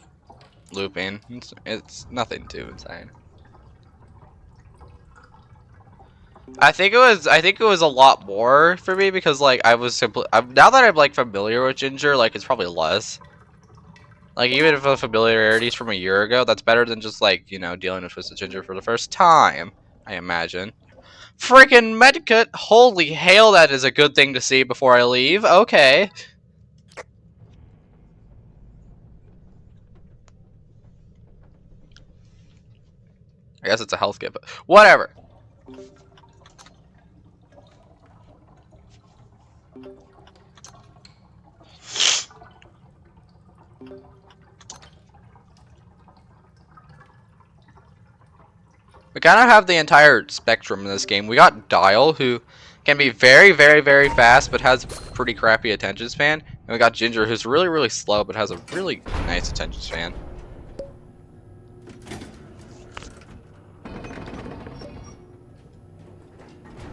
looping. It's nothing too insane. I think it was a lot more for me because like I was simply now that I'm like familiar with Ginger, like it's probably less. Like even if the familiarity is from a year ago, that's better than just like, you know, dealing with Twisted Ginger for the first time, I imagine. Freaking medkit! Holy hail, that is a good thing to see before I leave. Okay. I guess it's a health kit, but whatever. We kind of have the entire spectrum in this game. We got Dial, who can be very, very, very fast, but has pretty crappy attention span. And we got Ginger, who's really, really slow, but has a really nice attention span.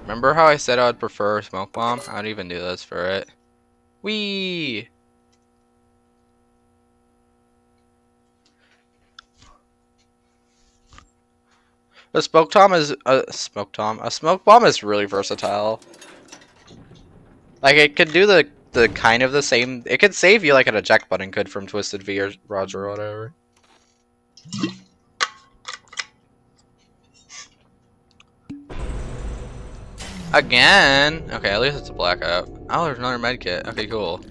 Remember how I said I would prefer Smoke Bomb? I'd even do this for it. Whee! A smoke bomb is a smoke bomb is really versatile. Like it could do the kind of the same. It could save you like an eject button could from Twisted V or Roger or whatever. Again. Okay, at least it's a blackout. Oh, there's another med kit. Okay, cool.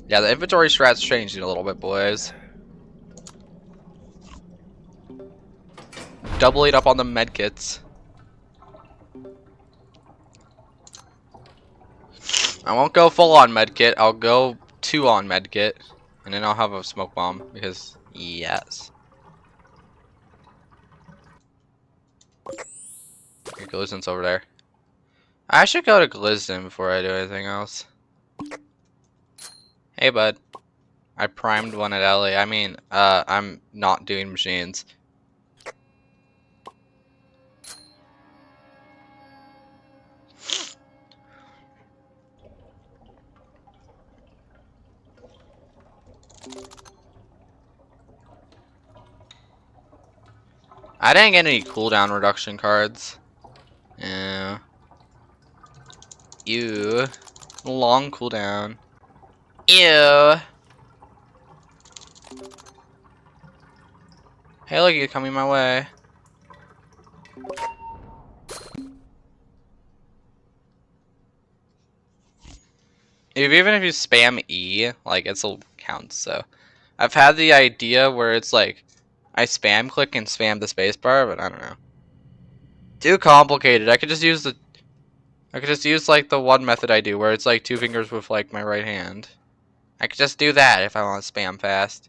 Yeah, the inventory strat's changing a little bit, boys. Doubling up on the med kits. I won't go full on medkit. I'll go 2 on medkit, and then I'll have a smoke bomb because yes. Okay, Glisten's over there. I should go to Glisten before I do anything else. Hey, bud. I primed one at Ellie. I mean, I'm not doing machines. I didn't get any cooldown reduction cards. Yeah. Ew. Long cooldown. Ew. Hey, look, you're coming my way. Even if you spam E, like, it still counts, so. I've had the idea where it's like, I spam click and spam the spacebar, but I don't know. Too complicated. I could just use like the one method I do, where it's like 2 fingers with like my right hand. I could just do that if I want to spam fast.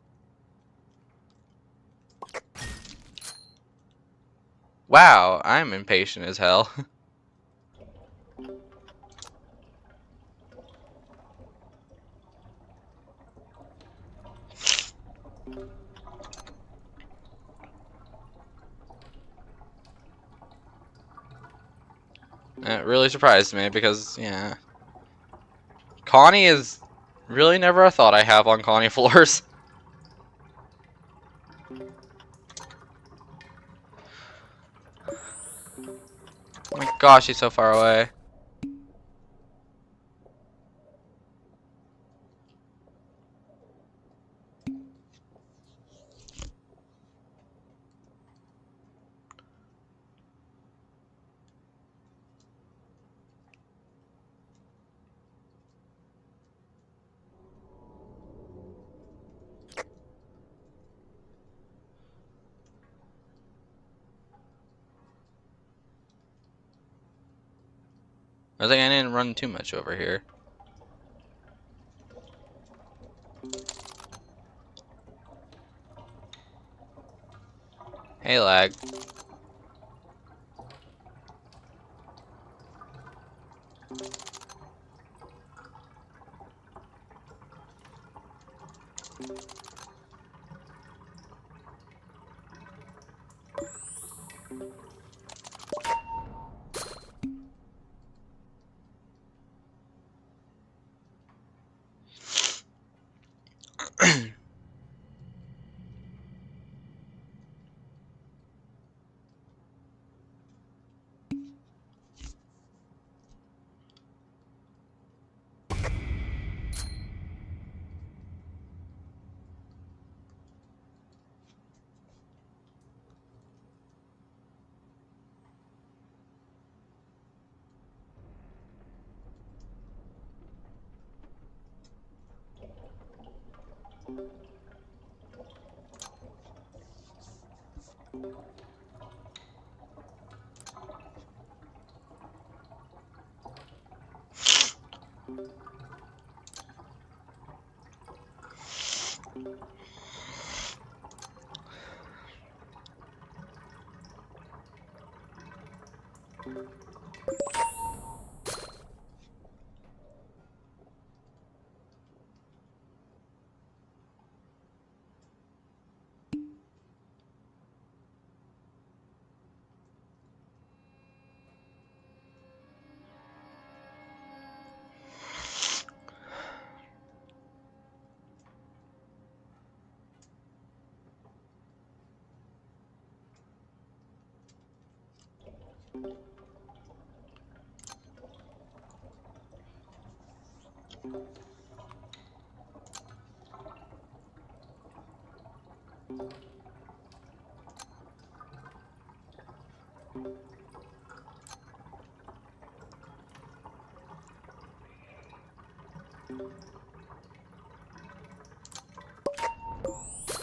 Wow, I'm impatient as hell. It really surprised me because, yeah. Connie is really never a thought I have on Connie floors. Oh my gosh, she's so far away. I think I didn't run too much over here. Hey, lag.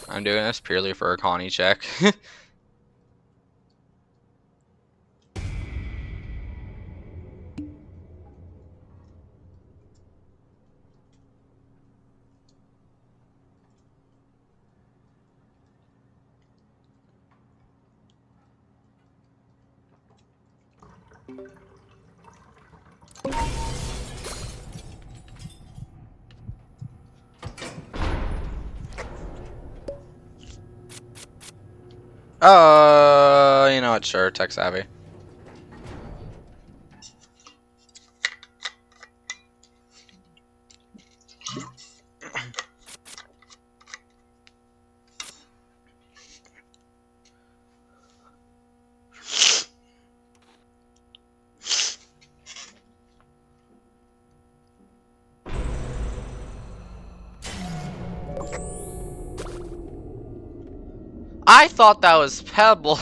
I'm doing this purely for a Connie check. You know what? Sure, tech savvy. I thought that was Pebble.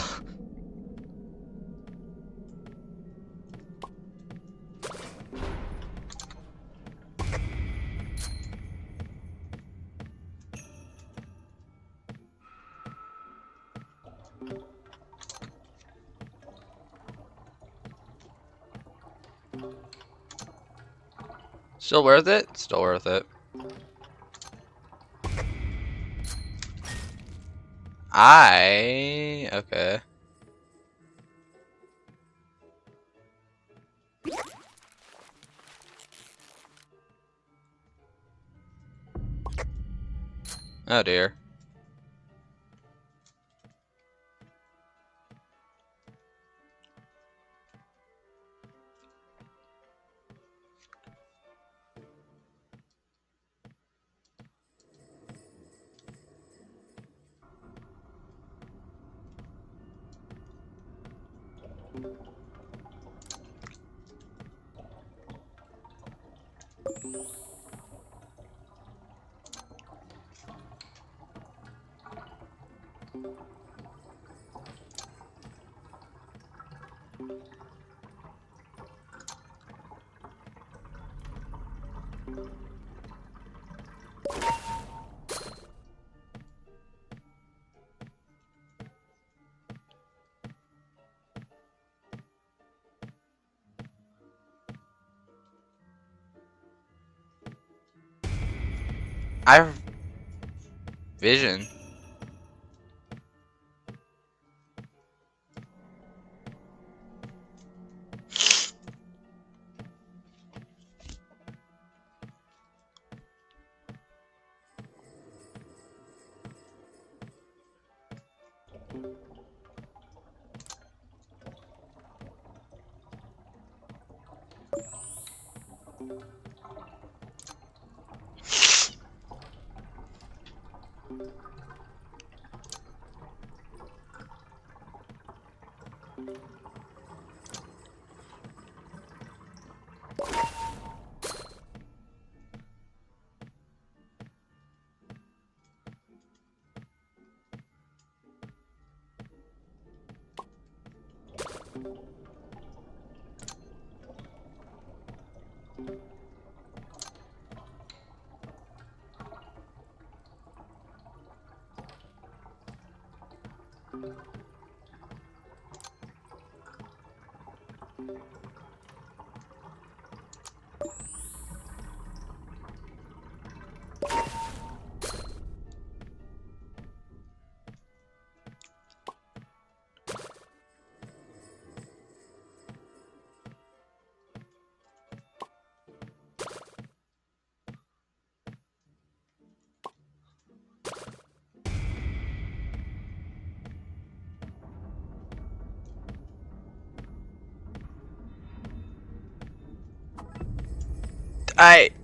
Still worth it? Still worth it. Okay. Oh dear. I have vision.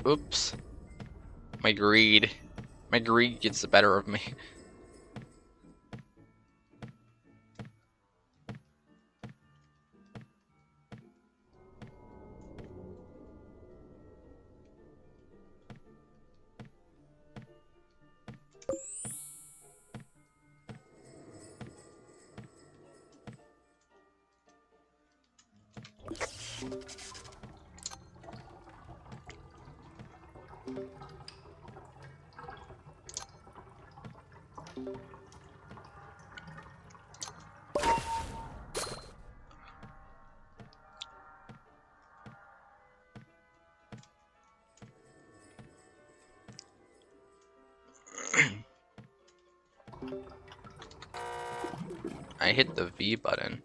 Oops. My greed. My greed gets the better of me. I hit the V button.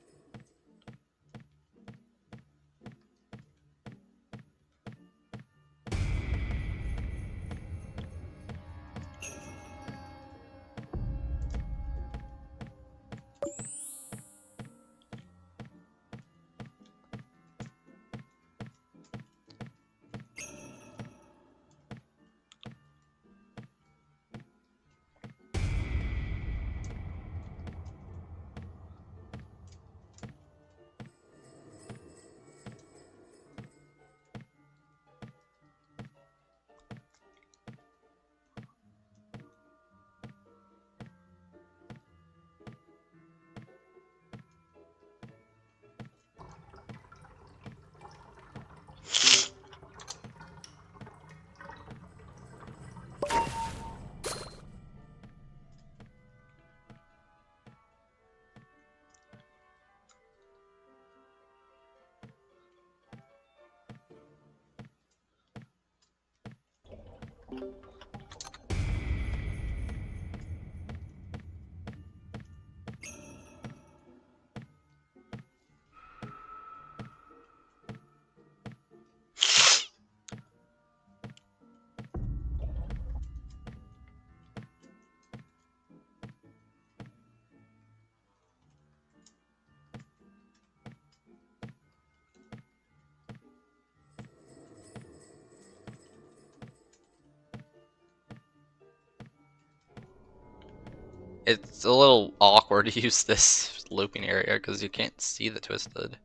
It's a little awkward to use this looping area because you can't see the twisted.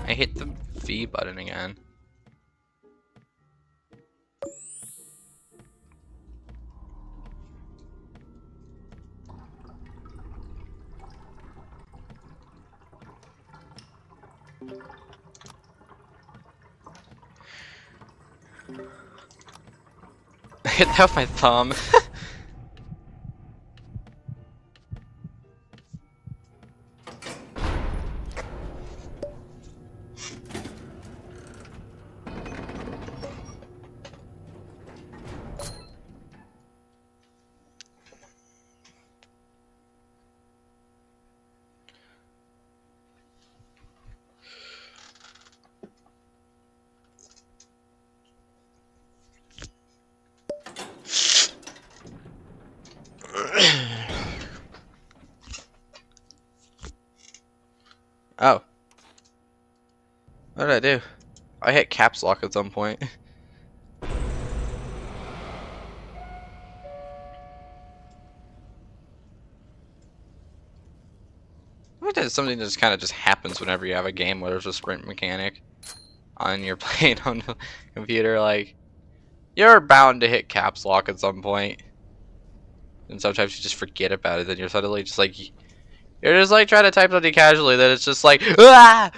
I hit the V button again. I hit that with my thumb. Oh. What did I do? I hit caps lock at some point. What is something that just kind of just happens whenever you have a game where there's a sprint mechanic on your playing on the computer? Like, you're bound to hit caps lock at some point, and sometimes you just forget about it. Then you're suddenly just like, you're just like trying to type something casually. Then it's just like, ah!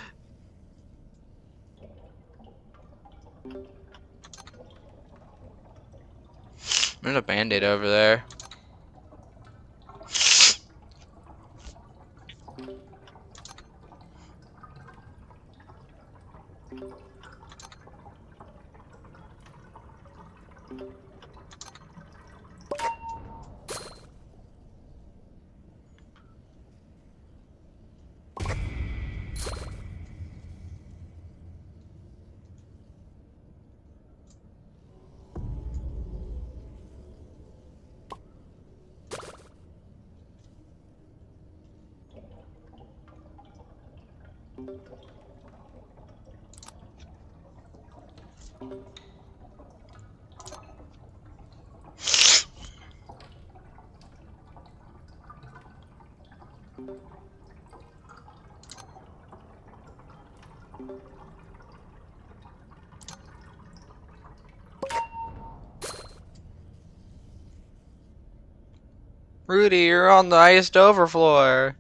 There's a band-aid over there. Rudy, you're on the iced overfloor.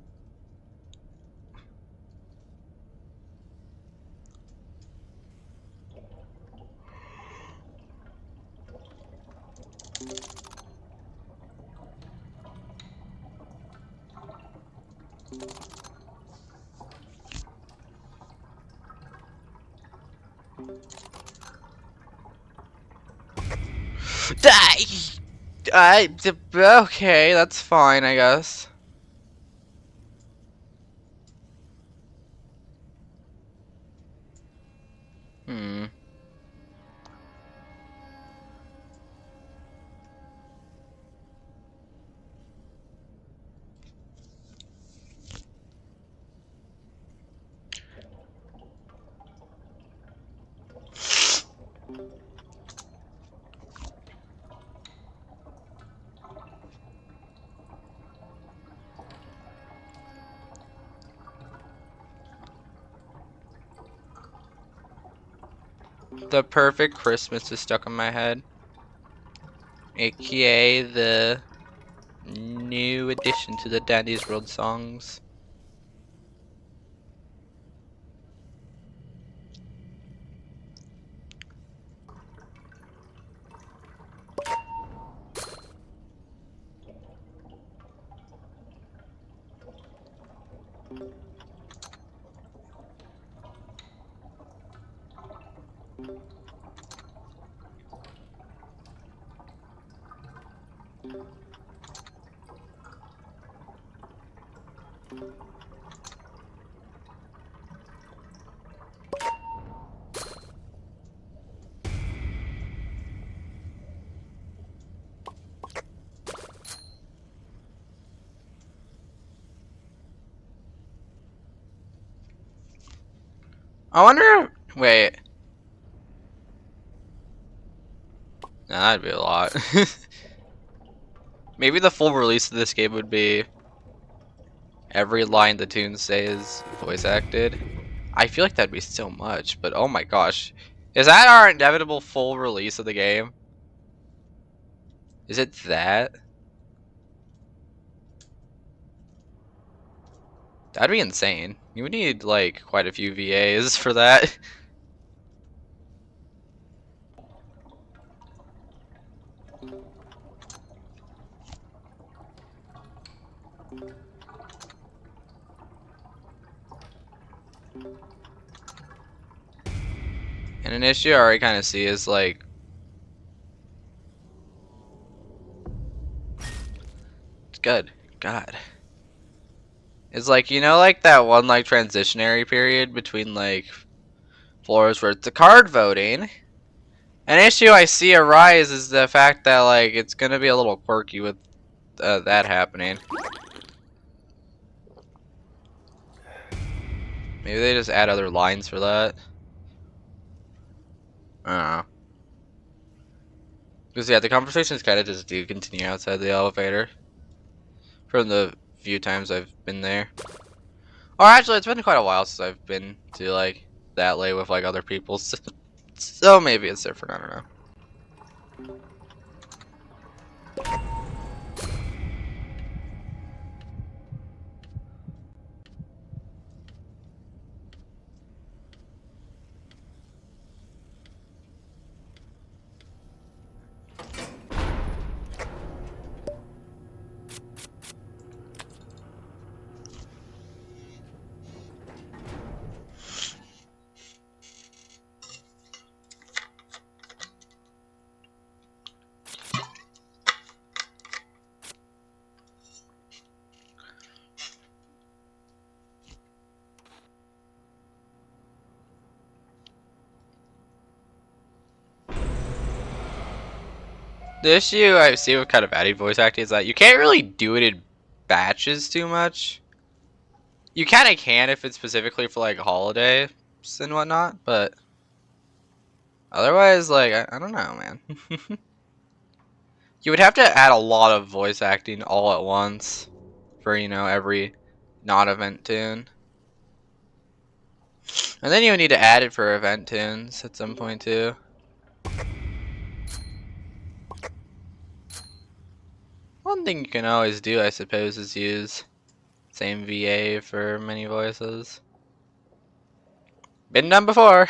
Okay, that's fine, I guess. Hmm. The perfect Christmas is stuck in my head. AKA the new addition to the Dandy's World songs. I wonder. Wait. Nah, that'd be a lot. Maybe the full release of this game would be every line the tune says voice acted. I feel like that'd be so much, but oh my gosh. Is that our inevitable full release of the game? Is it that? That'd be insane. You would need like quite a few VAs for that. And an issue I already kind of see is like, it's good. God. It's like, you know, like that one like transitionary period between like floors where it's the card voting. An issue I see arise is the fact that like it's gonna be a little quirky with that happening. Maybe they just add other lines for that. I don't know. Because yeah, the conversations kind of just do continue outside the elevator. From the few times I've been there. Or actually, it's been quite a while since I've been to like that late with like other people. So maybe it's different. I don't know. The issue I see with kind of adding voice acting is that you can't really do it in batches too much. You kind of can if it's specifically for like holidays and whatnot, but otherwise, like I don't know, man. You would have to add a lot of voice acting all at once for every non-event tune, and then you would need to add it for event tunes at some point too. One thing you can always do, I suppose, is use same VA for many voices. Been done before.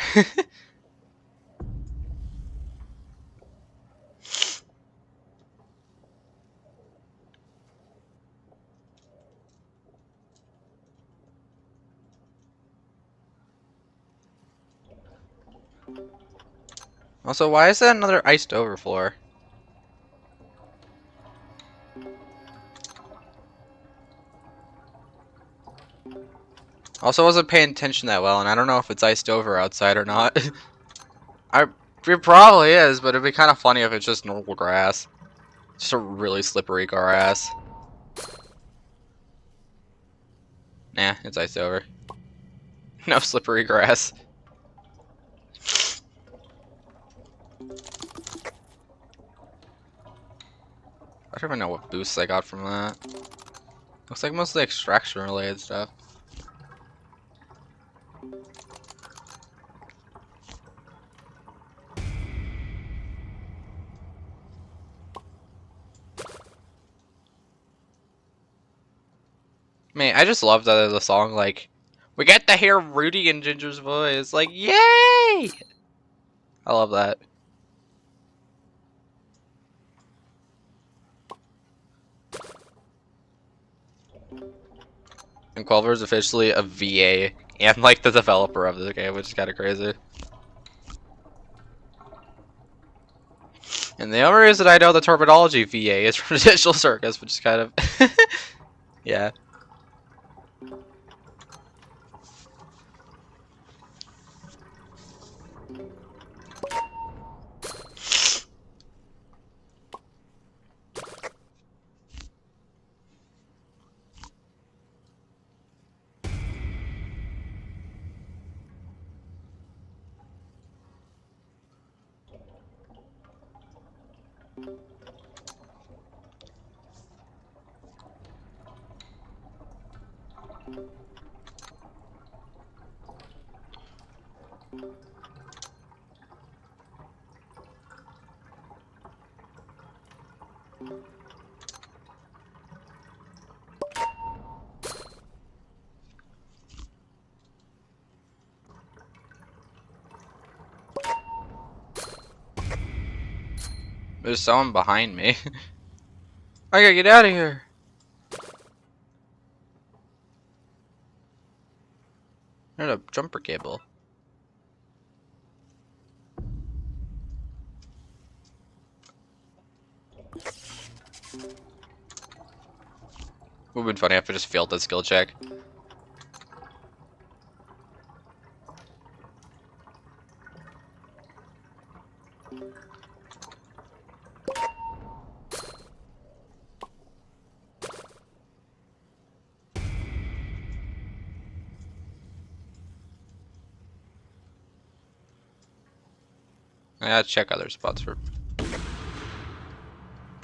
Also, why is that another iced over floor? Also, wasn't paying attention that well, and I don't know if it's iced over outside or not. It probably is, but it'd be kind of funny if it's just normal grass. Just a really slippery grass. Nah, it's iced over. No slippery grass. I don't even know what boosts I got from that. Looks like mostly extraction related stuff. Man, I just love that the song, like, we get to hear Rudy and Ginger's voice. Like, yay! I love that. And Quelver is officially a VA and, like, the developer of the game, which is kind of crazy. And the only reason I know the terminology VA is from Digital Circus, which is kind of... yeah. There's someone behind me. I gotta get out of here. There's a jumper cable. Would've been funny if I just failed that skill check. I gotta check other spots for...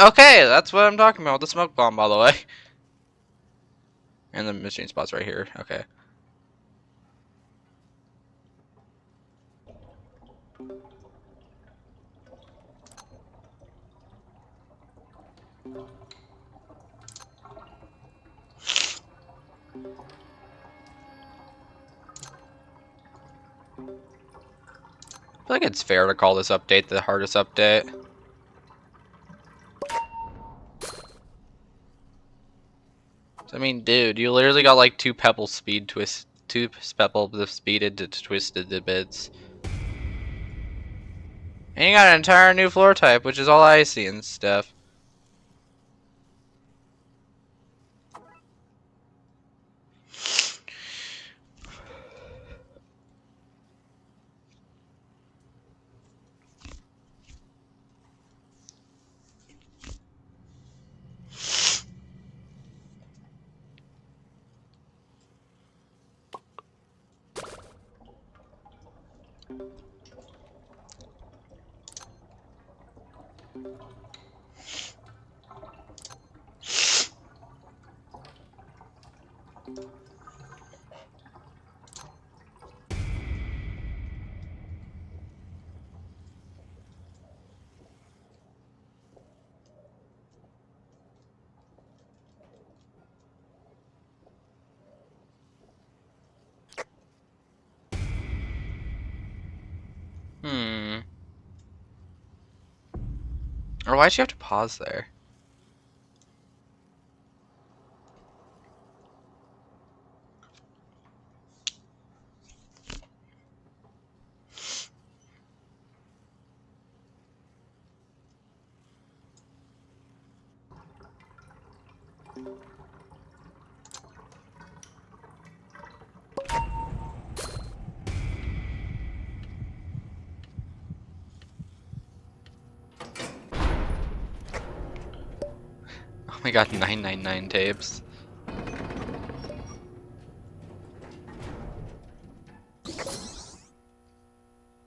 Okay, that's what I'm talking about, the smoke bomb, by the way. And the machine spot's right here, okay. I feel like it's fair to call this update the hardest update. I mean, dude, you literally got like two pebble speed twist, two pebble the speed into twisted the bits. And you got an entire new floor type, which is all icy and stuff. Or why'd you have to pause there? Oh my god, 999 tapes.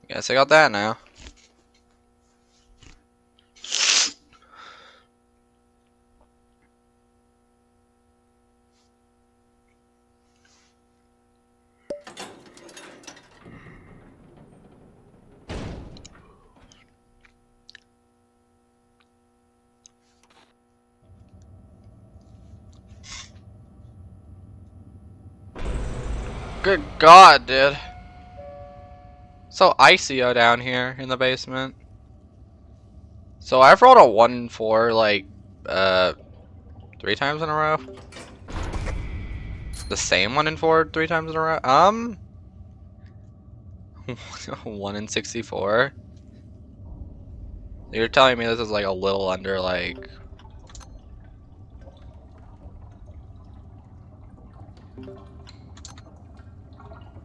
Guess I got that now. Good god, dude. So icy down here in the basement. So I've rolled a 1 in 4 like 3 times in a row. The same 1 in 4 3 times in a row. 1 in 64. You're telling me this is like a little under like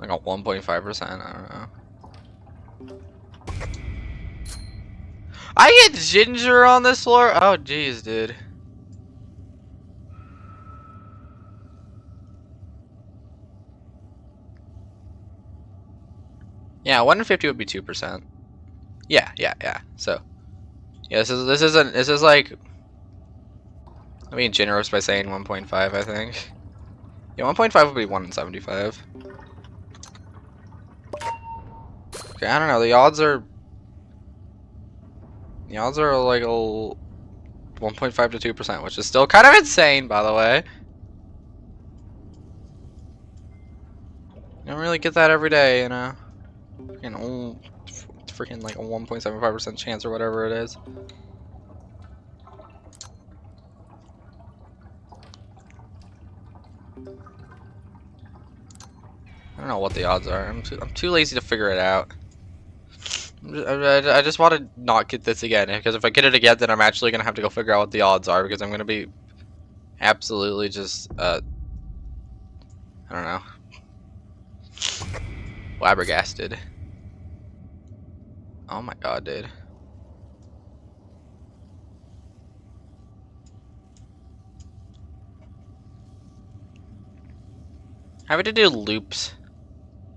a 1.5%, I don't know. I get ginger on this floor? Oh jeez, dude. Yeah, 1 in 50 would be 2%. Yeah. So, yeah, this is like, I'm being generous by saying 1.5, I think. Yeah, 1.5 would be 1 in 75. Okay, I don't know. The odds are like a 1.5 to 2%, which is still kind of insane, by the way. You don't really get that every day, you know. Freaking like a 1.75% chance or whatever it is. I don't know what the odds are. I'm too lazy to figure it out. I just want to not get this again, because if I get it again, then I'm actually gonna have to go figure out what the odds are, because I'm gonna be absolutely just I don't know, flabbergasted. Oh my god, dude. Having to do loops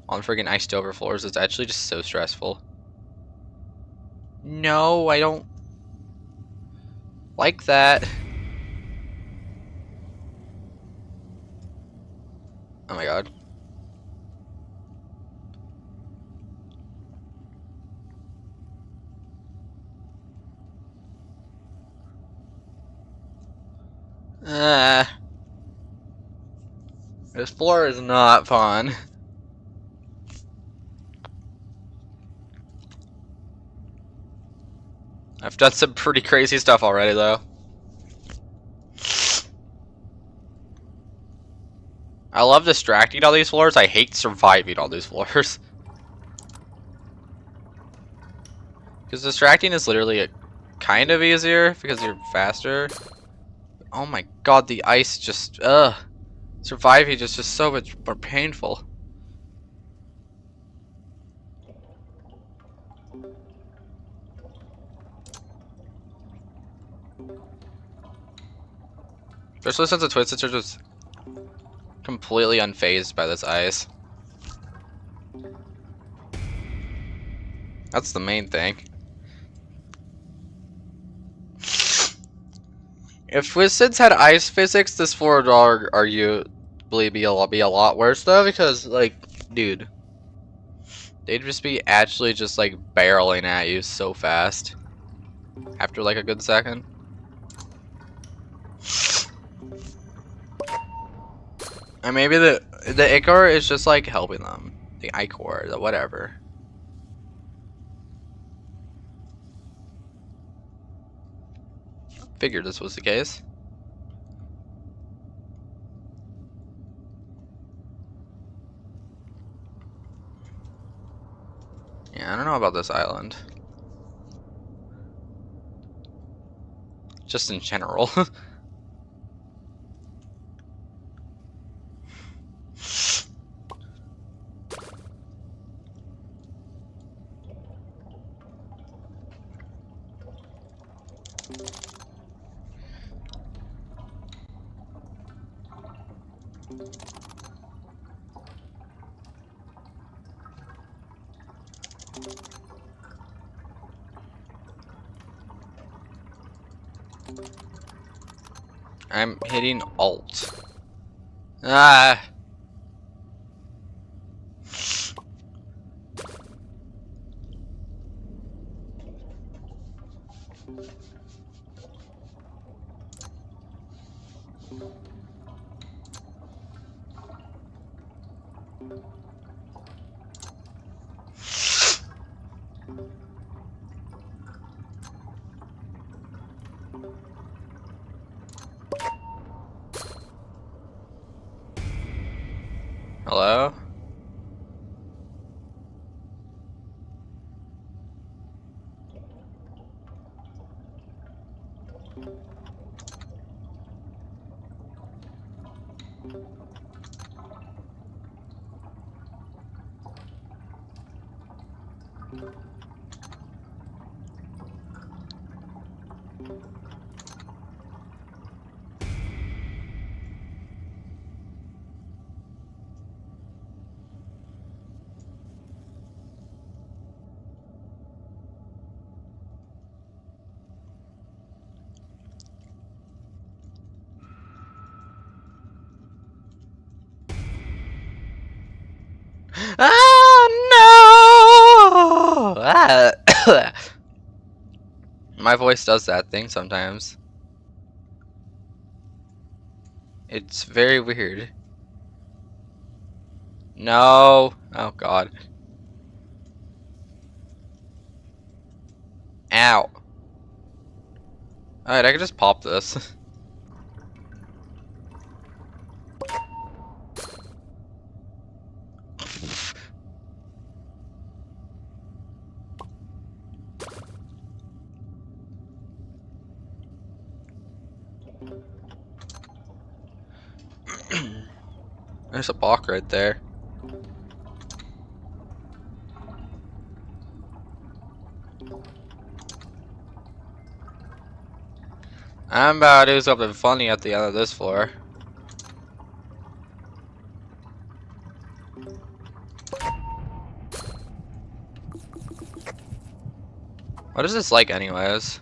on friggin' iced over floors is actually just so stressful. No, I don't like that. Oh my god. This floor is not fun. I've done some pretty crazy stuff already, though. I love distracting all these floors. I hate surviving all these floors. Because distracting is literally kind of easier because you're faster. Oh my god, the ice just, surviving is just so much more painful. Especially since the Twisted are just completely unfazed by this ice. That's the main thing. If Wizards had ice physics, this floor would arguably be a lot worse though, because like, dude, they'd just be actually just like barreling at you so fast after like a good second. And maybe the Ichor is just like helping them. The Ichor, the whatever. Figured this was the case. Yeah, I don't know about this island. Just in general. I'm hitting Alt. Ah. Hello? Oh no! Ah. My voice does that thing sometimes. It's very weird. No. Oh god. Ow. Alright, I can just pop this. There's a block right there. I'm about to do something funny at the end of this floor. What is this like anyways?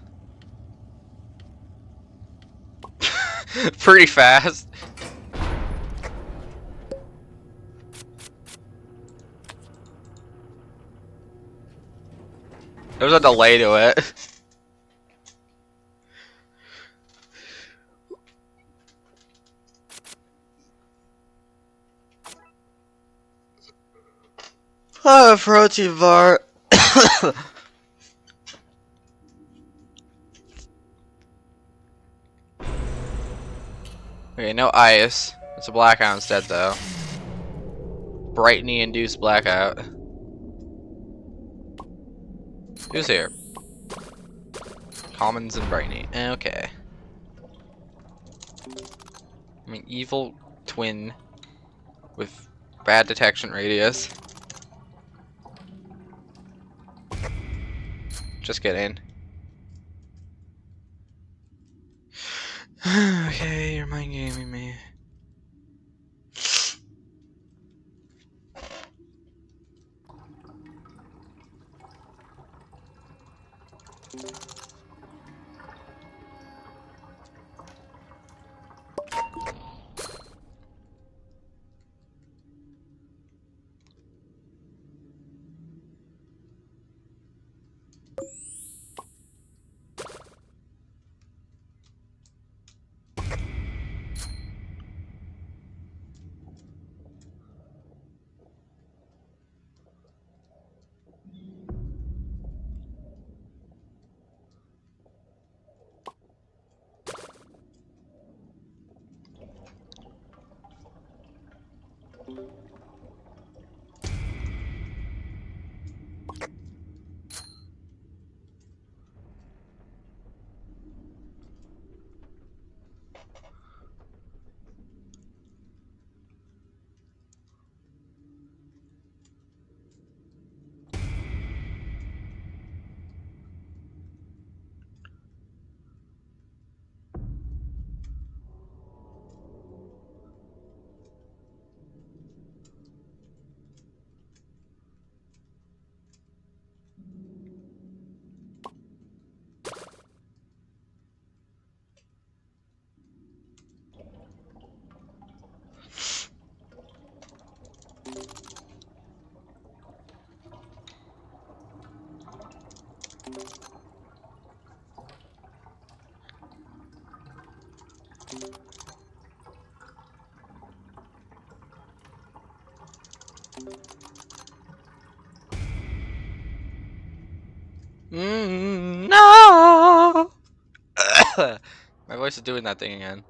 Pretty fast. There's a delay to it. Oh, protein bar. Okay, no ice. It's a blackout instead, though. Brightening induced blackout. Who's here? Commons and brightening. Okay. I'm an evil twin with bad detection radius. Just kidding. Okay, you're mind gaming me. No! My voice is doing that thing again.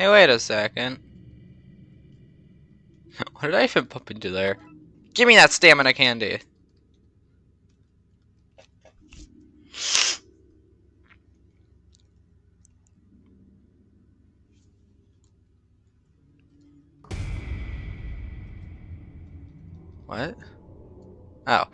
Hey, wait a second. What did I even pump into there? Give me that stamina candy! What? Oh.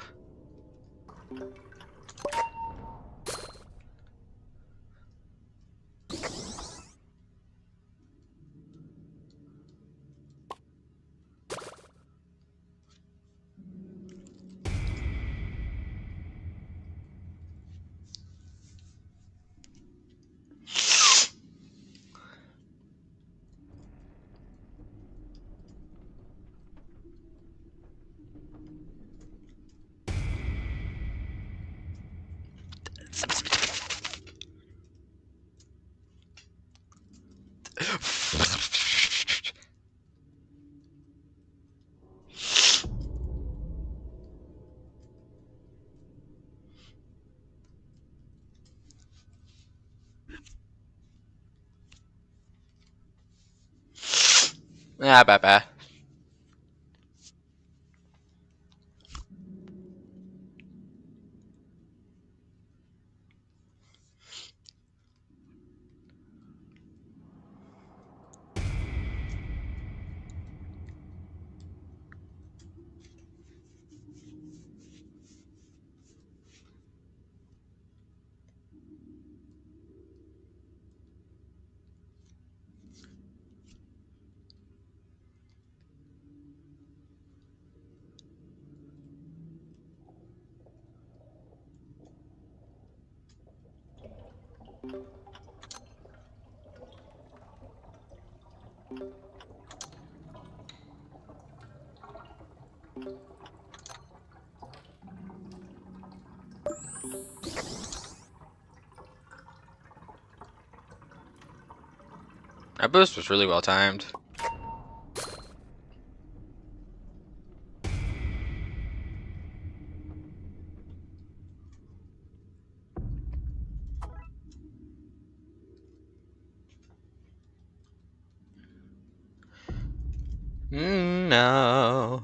Ah, bah. That boost was really well timed. No.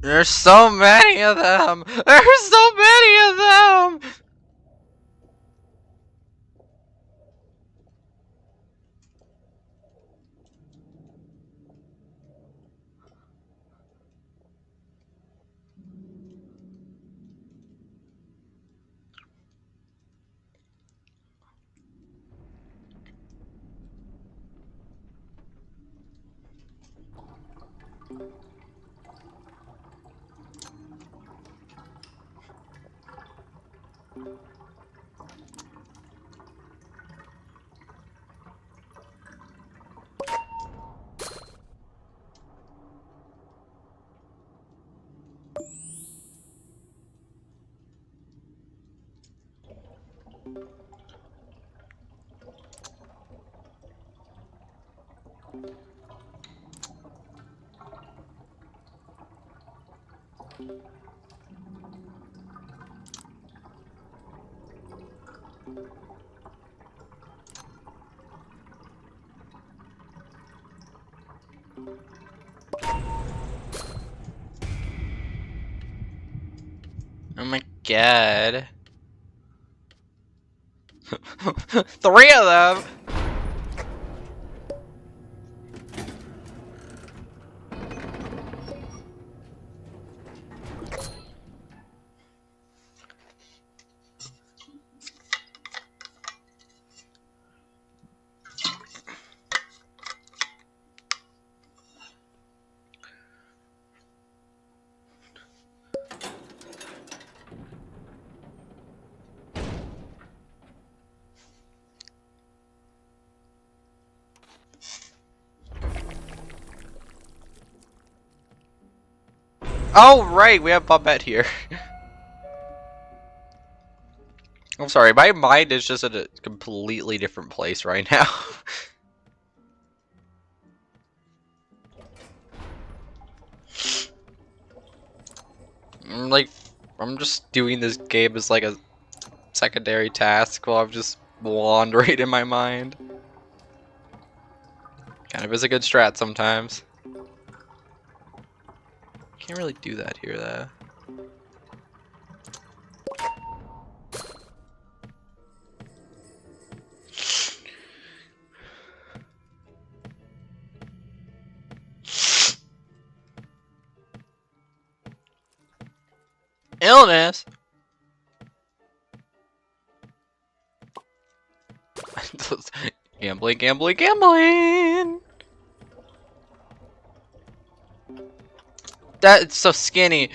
There's so many of them! There's so many of them! Oh my god. 3 of them! Oh, right, we have Bobette here. I'm sorry, my mind is just in a completely different place right now. Like, I'm just doing this game as like a secondary task while I'm just wandering in my mind. Kind of is a good strat sometimes. Can't really do that here though. Illness? Gambling, gambling, gambling! That's so skinny.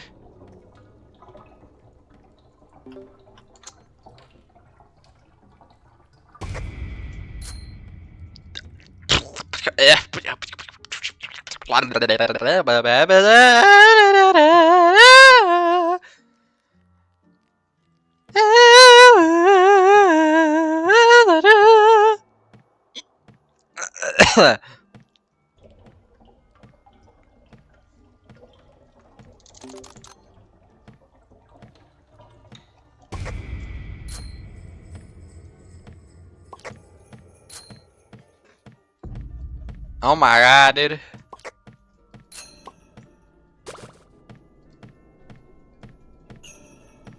Oh my god, dude.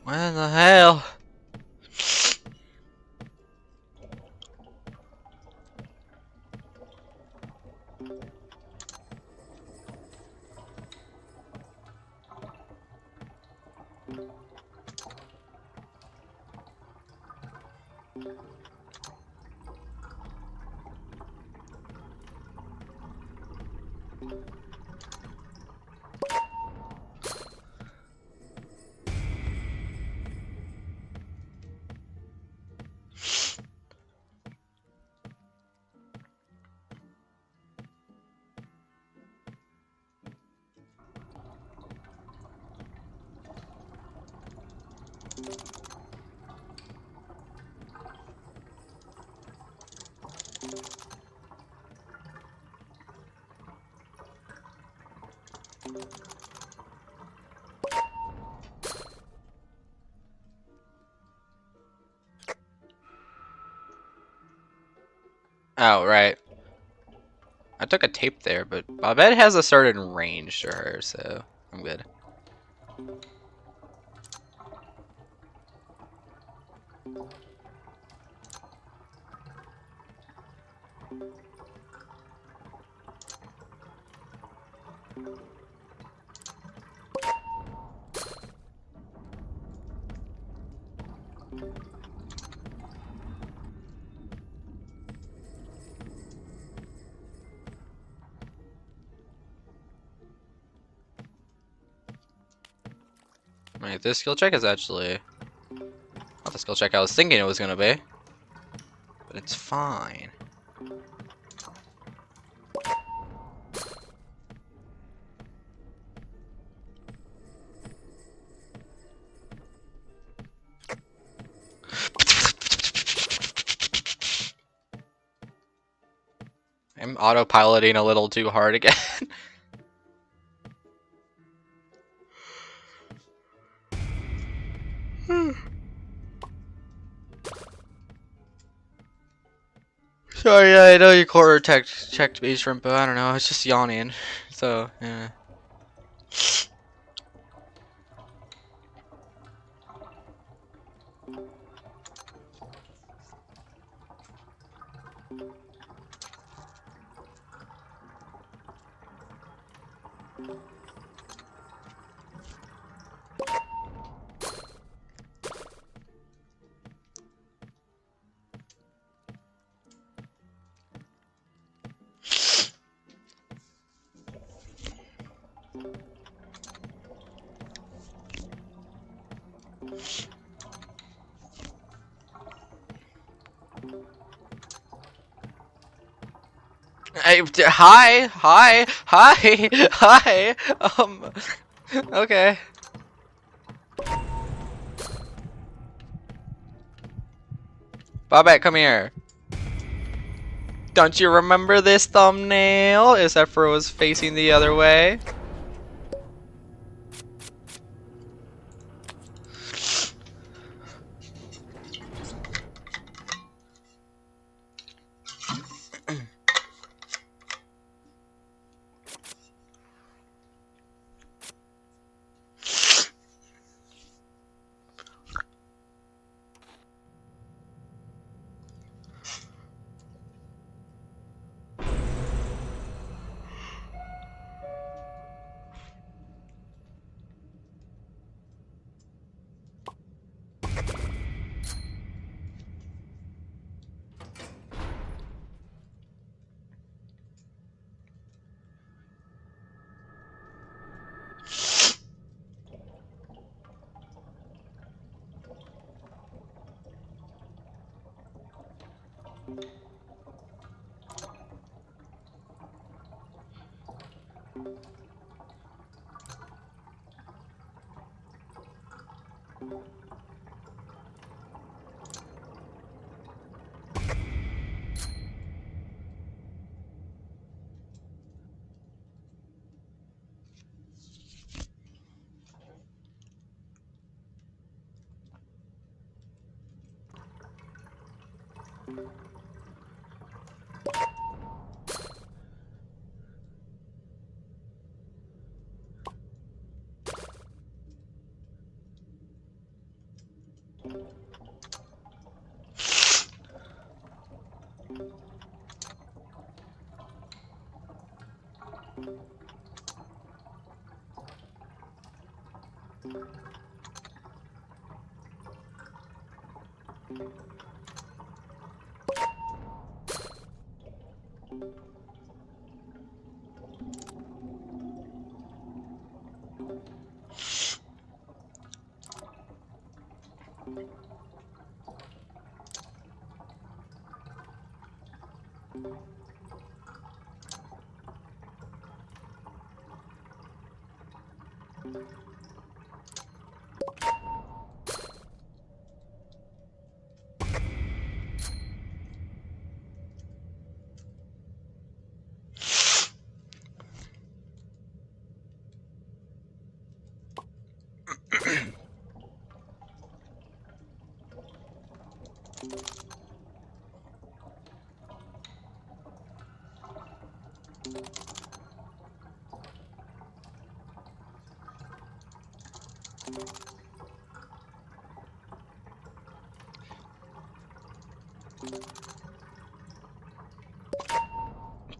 What in the hell? Oh, right. I took a tape there, but Babette has a certain range to her, so I'm good. Wait, this skill check is actually not the skill check I was thinking it was gonna be, but it's fine. I'm autopiloting a little too hard again. Sorry, I know you quarter checked me, shrimp, but I don't know. It's just yawning. So, yeah. Hey, hi, hi, hi, hi. Okay. Bobette, come here. Don't you remember this thumbnail? Except for it was facing the other way.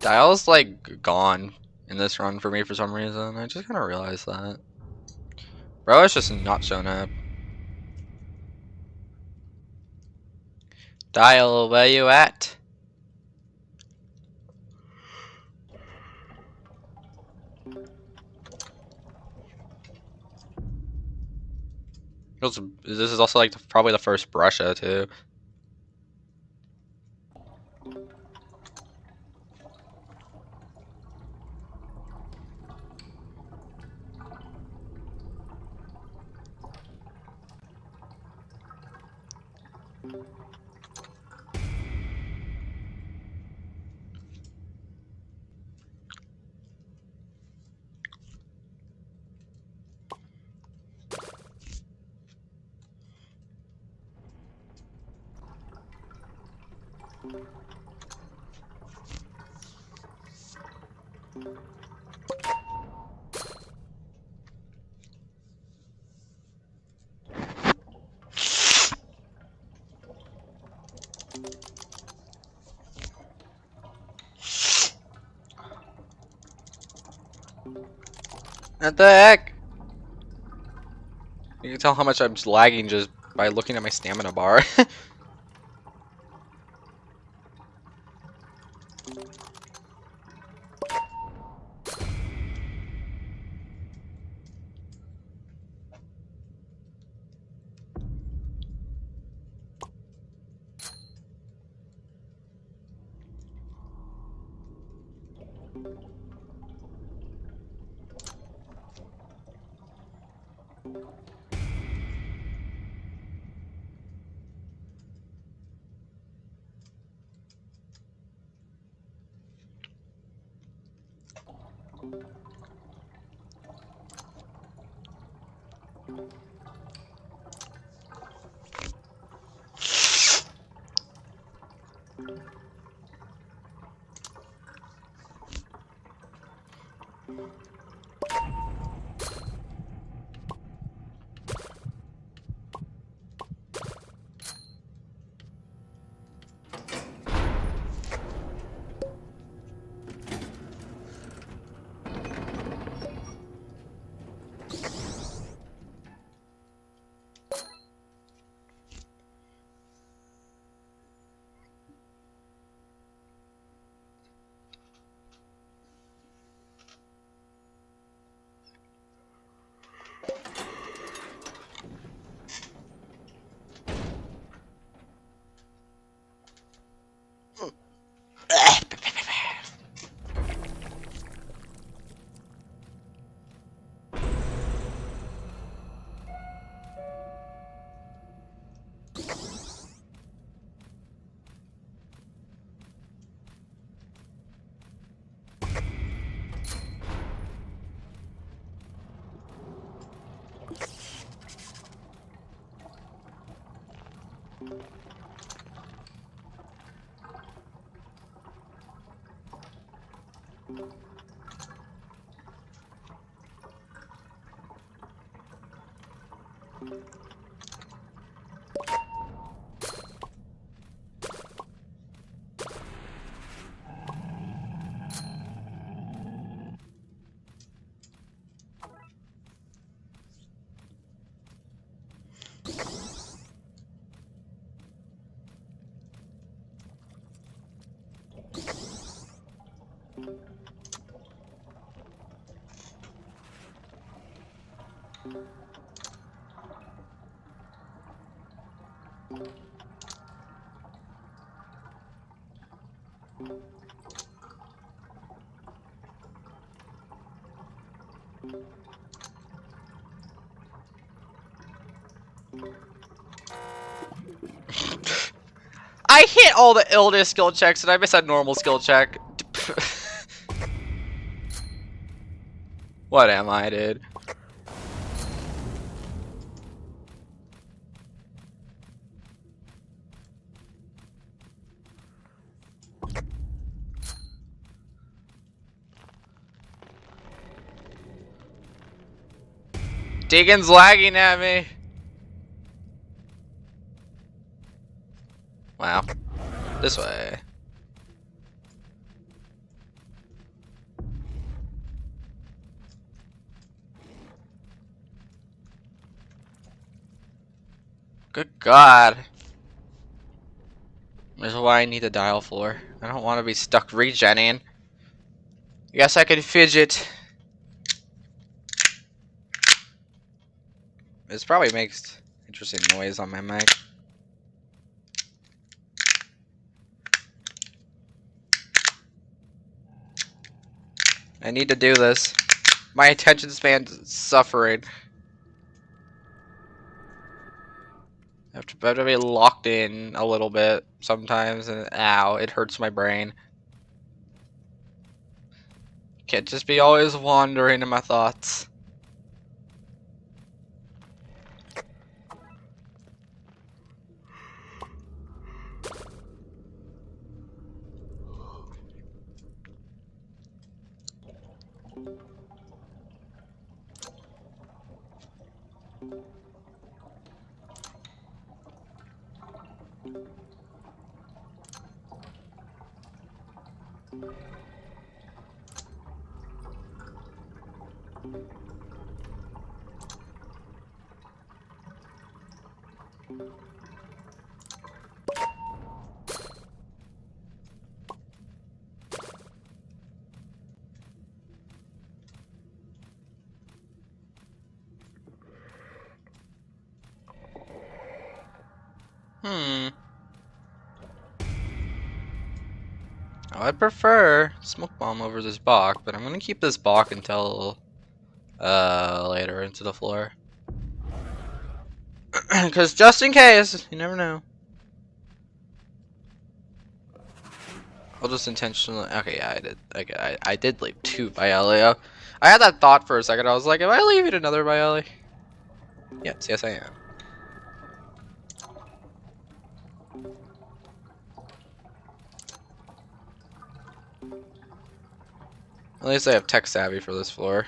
Dial's like gone in this run for me for some reason. I just kind of realized that. Bro, it's just not showing up. Dial, where you at? This is also like probably the first Brusha too. What the heck? You can tell how much I'm lagging just by looking at my stamina bar. I hit all the illness skill checks and I missed a normal skill check. What am I, dude? Deegan's lagging at me. Wow. This way. Good God. This is why I need a dial floor. I don't want to be stuck regenning. Yes, I can fidget. This probably makes interesting noise on my mic. I need to do this. My attention span's suffering. I have to be locked in a little bit sometimes, and ow, it hurts my brain. Can't just be always wandering in my thoughts. Oh, I'd prefer smoke bomb over this block, but I'm gonna keep this block until later into the floor. Because just in case, you never know. I'll just intentionally. Okay, yeah, I did. Okay, I did leave 2 by Elio. I had that thought for a second. I was like, am I leaving another by Ellie? Yes, I am. At least I have tech savvy for this floor.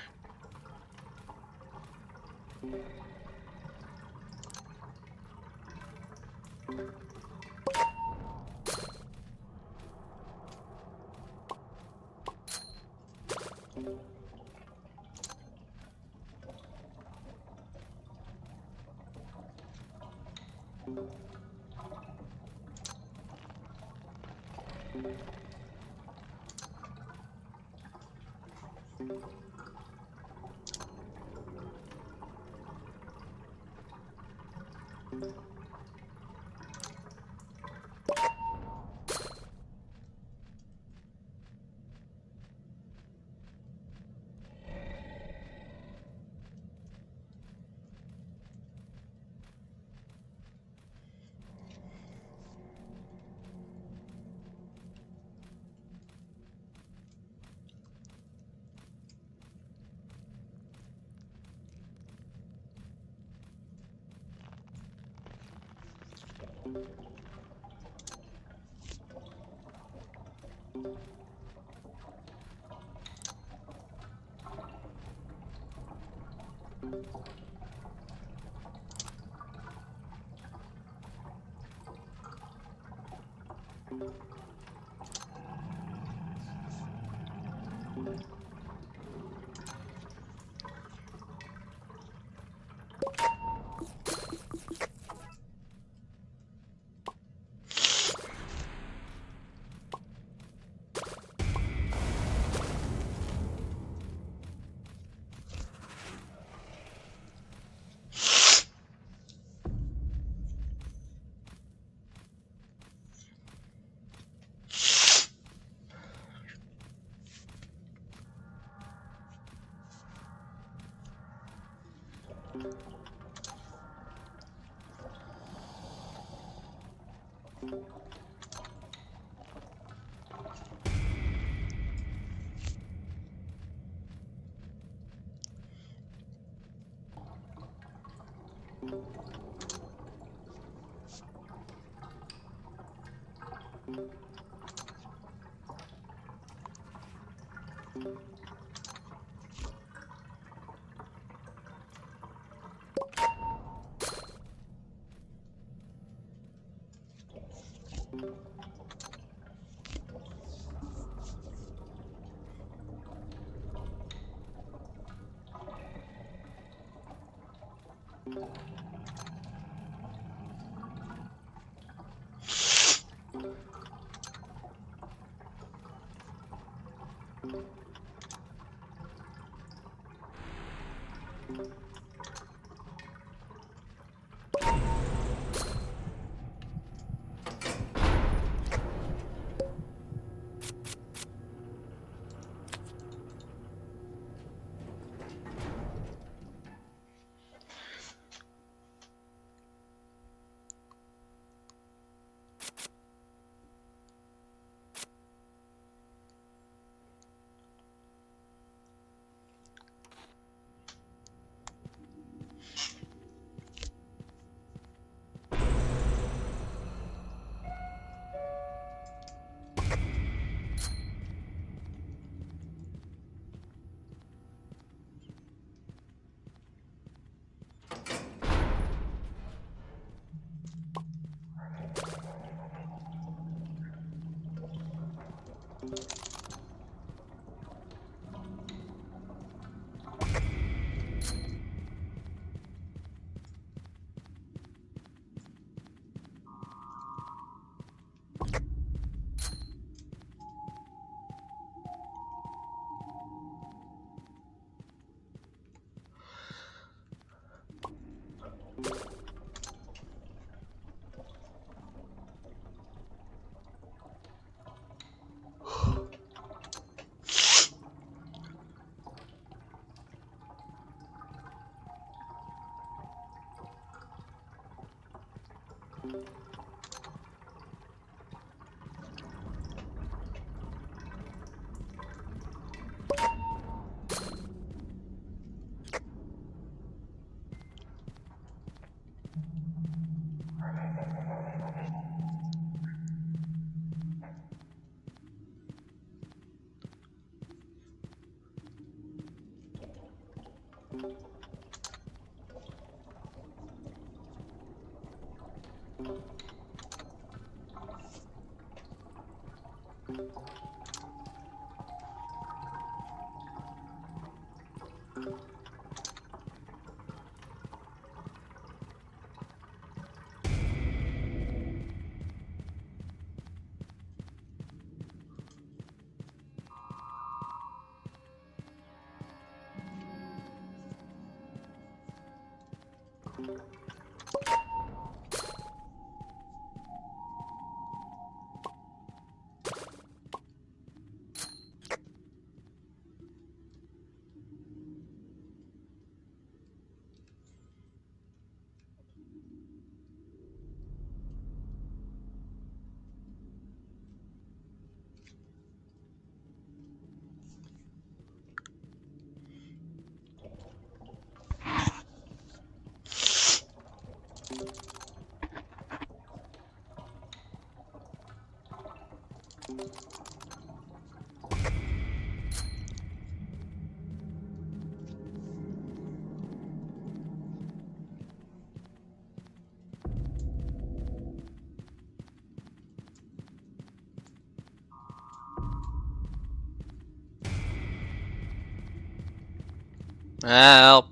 Help.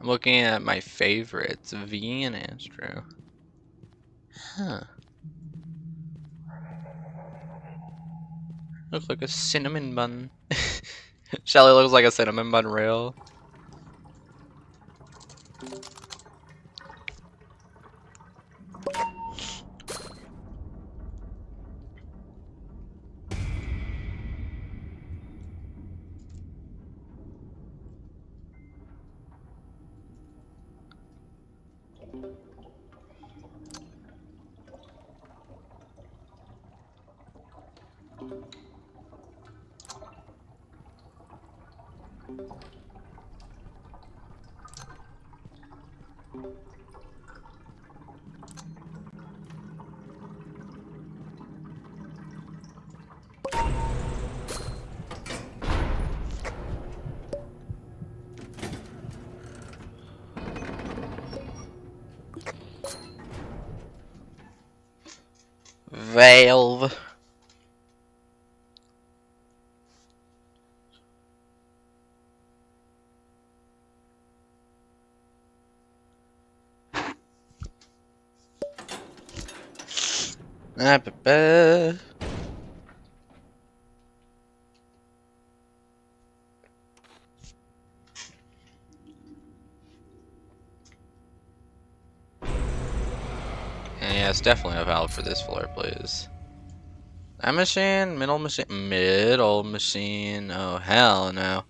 I'm looking at my favorites, V and Astro. Huh. Looks like a cinnamon bun. Shelly looks like a cinnamon bun rail. Valve. Ah, yeah, it's definitely a valve for this floor, please. That machine? Middle machine? Middle machine. Oh, hell no.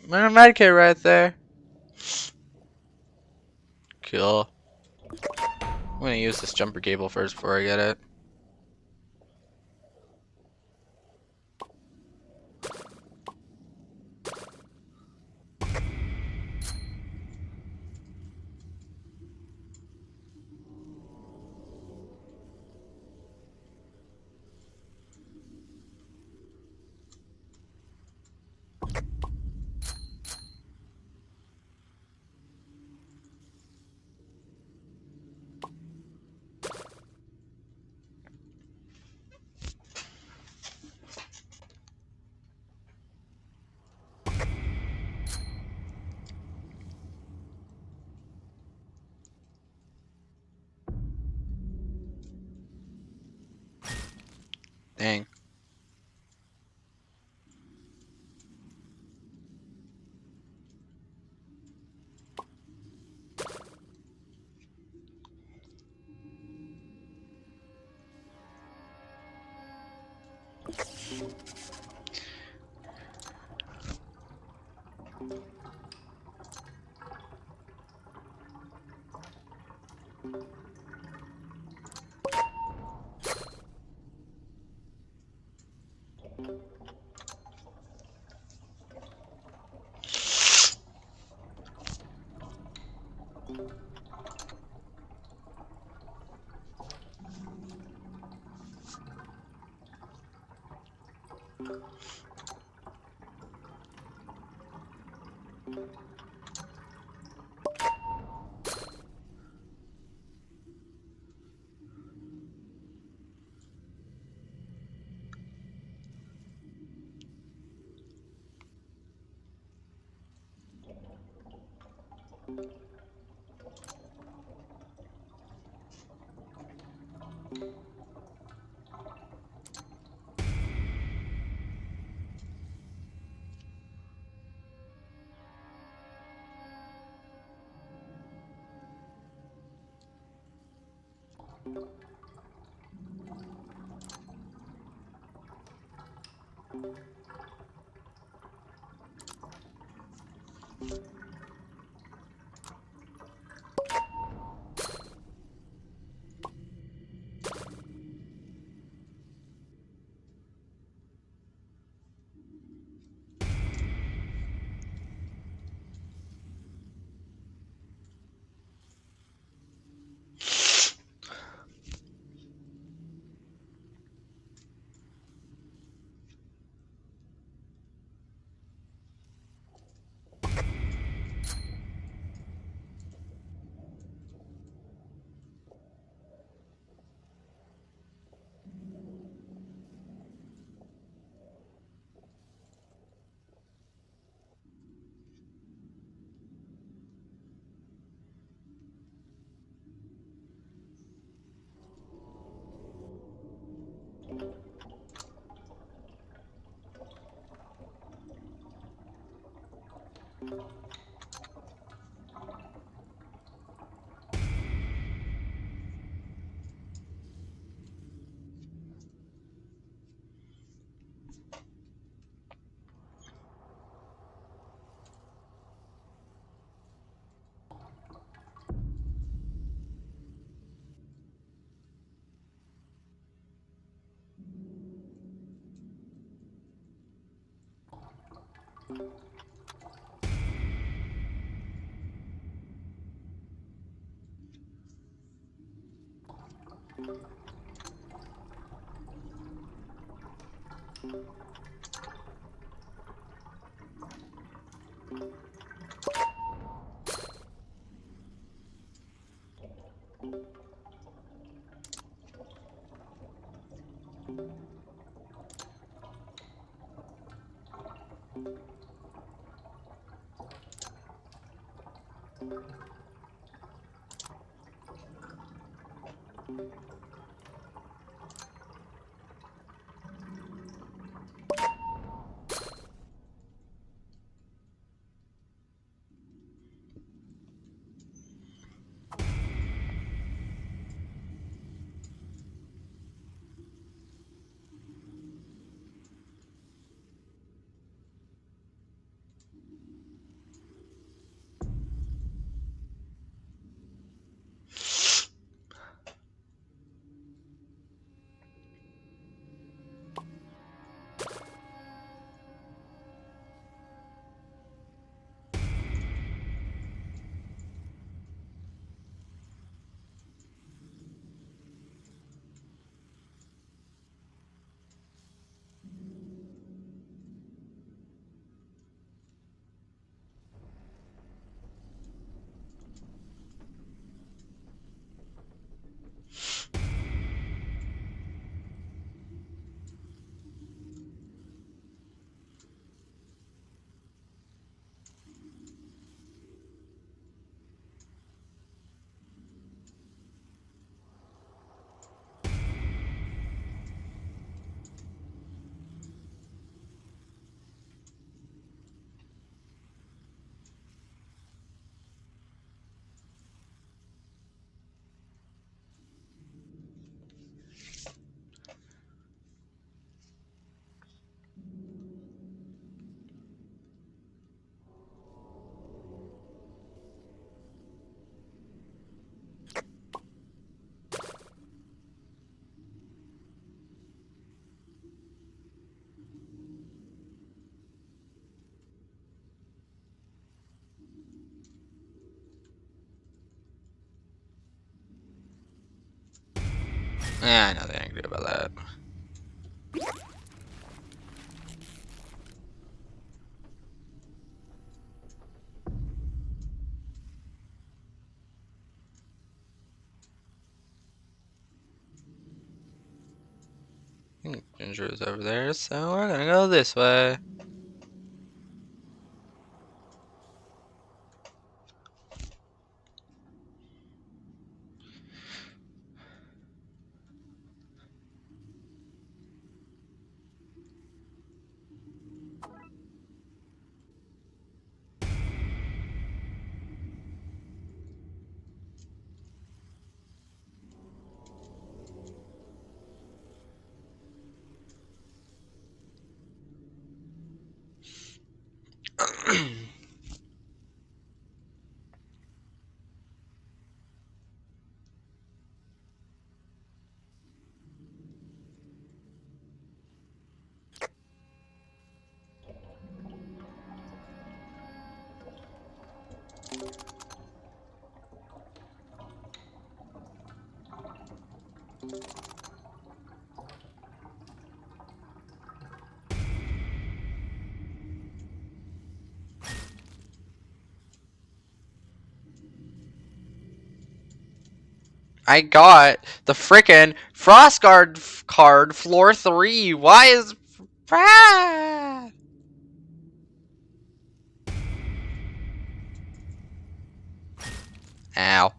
There's a medkit right there. Cool. I'm gonna use this jumper cable first before I get it. Dang. Yeah, nothing I can do about that. Ginger is over there, so we're gonna go this way. I got the frickin' Frostguard card, floor 3. Why is... Ah! Ow.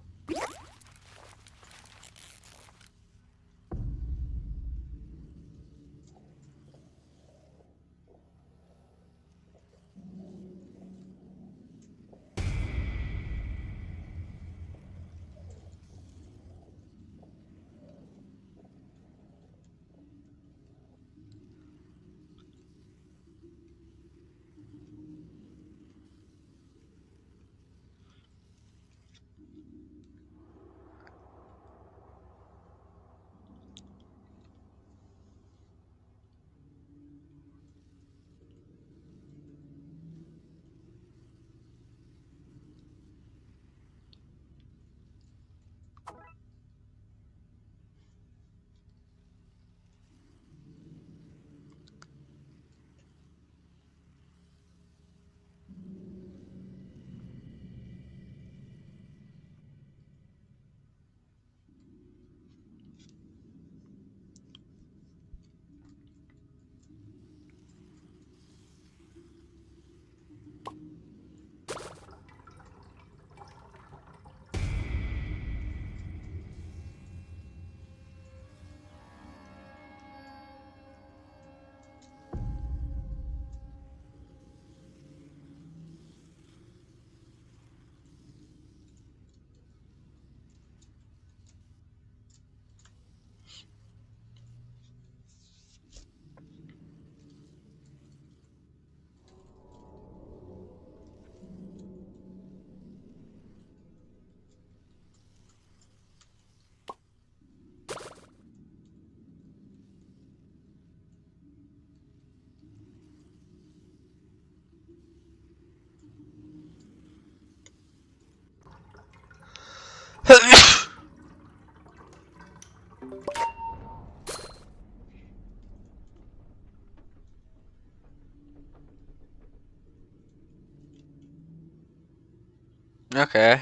Okay.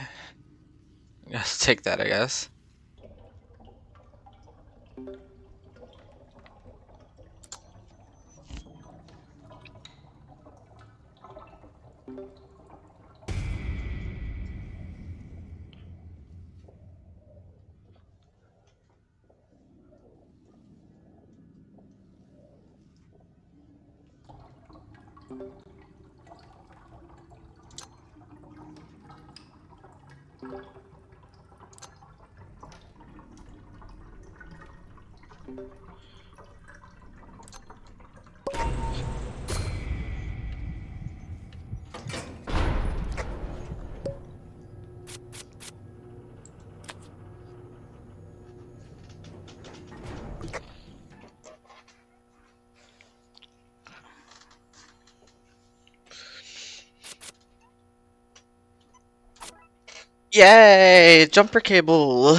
Let's take that, I guess. Yay! Jumper cable!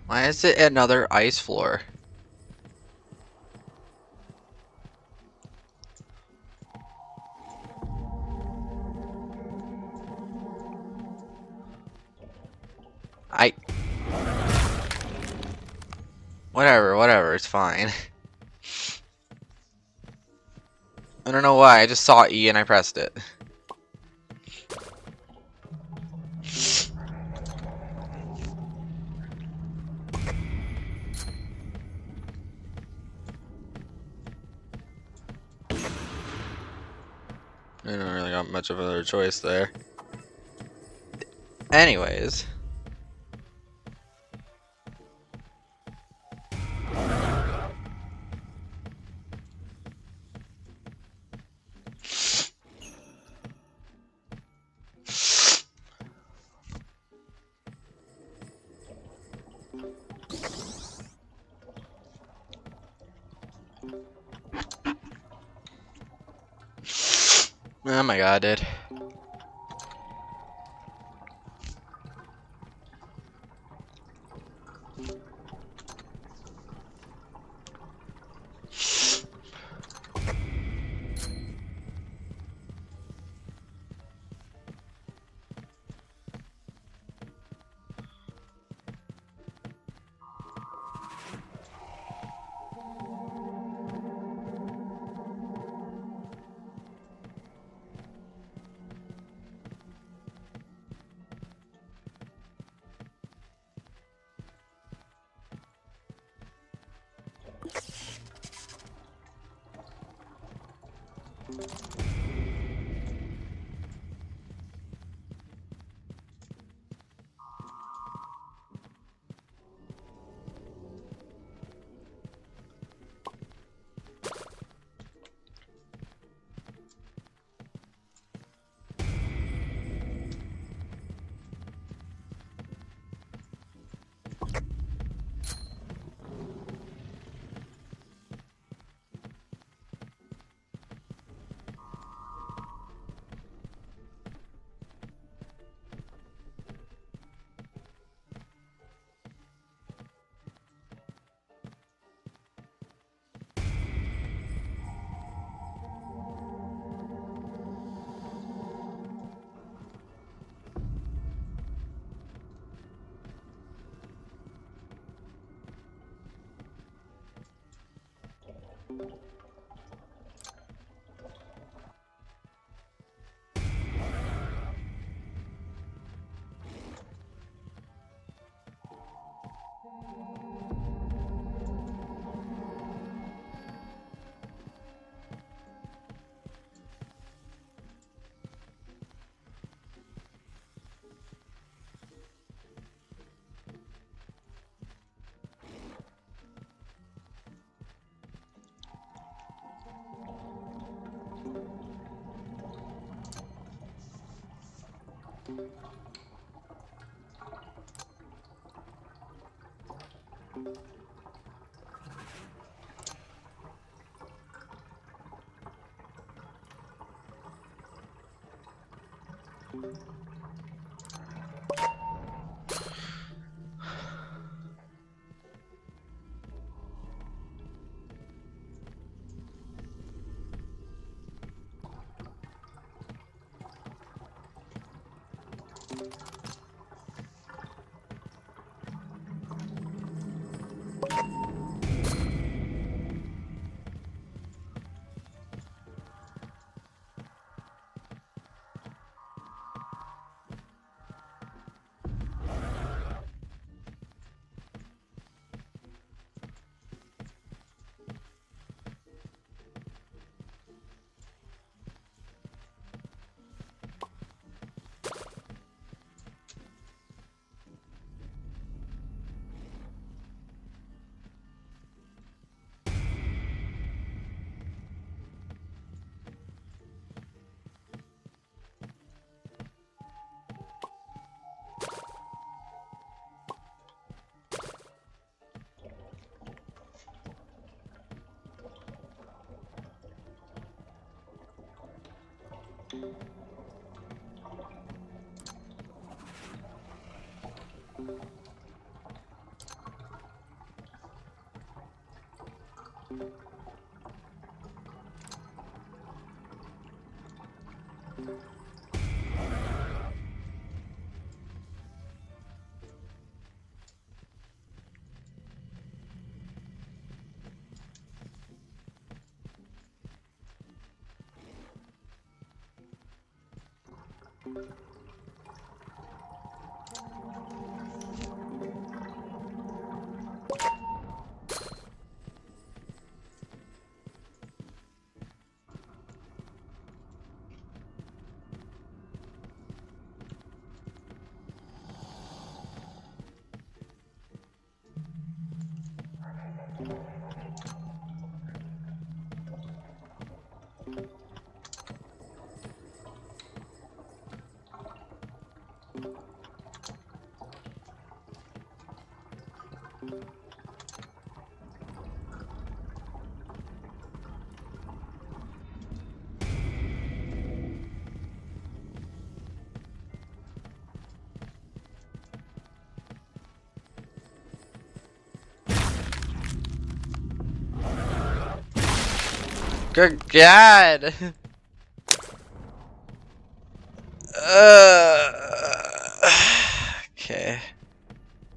Why is it another ice floor? Whatever, it's fine. I don't know why, I just saw E and I pressed it. I don't really got much of another choice there. Anyways. Oh my god, dude. Good God.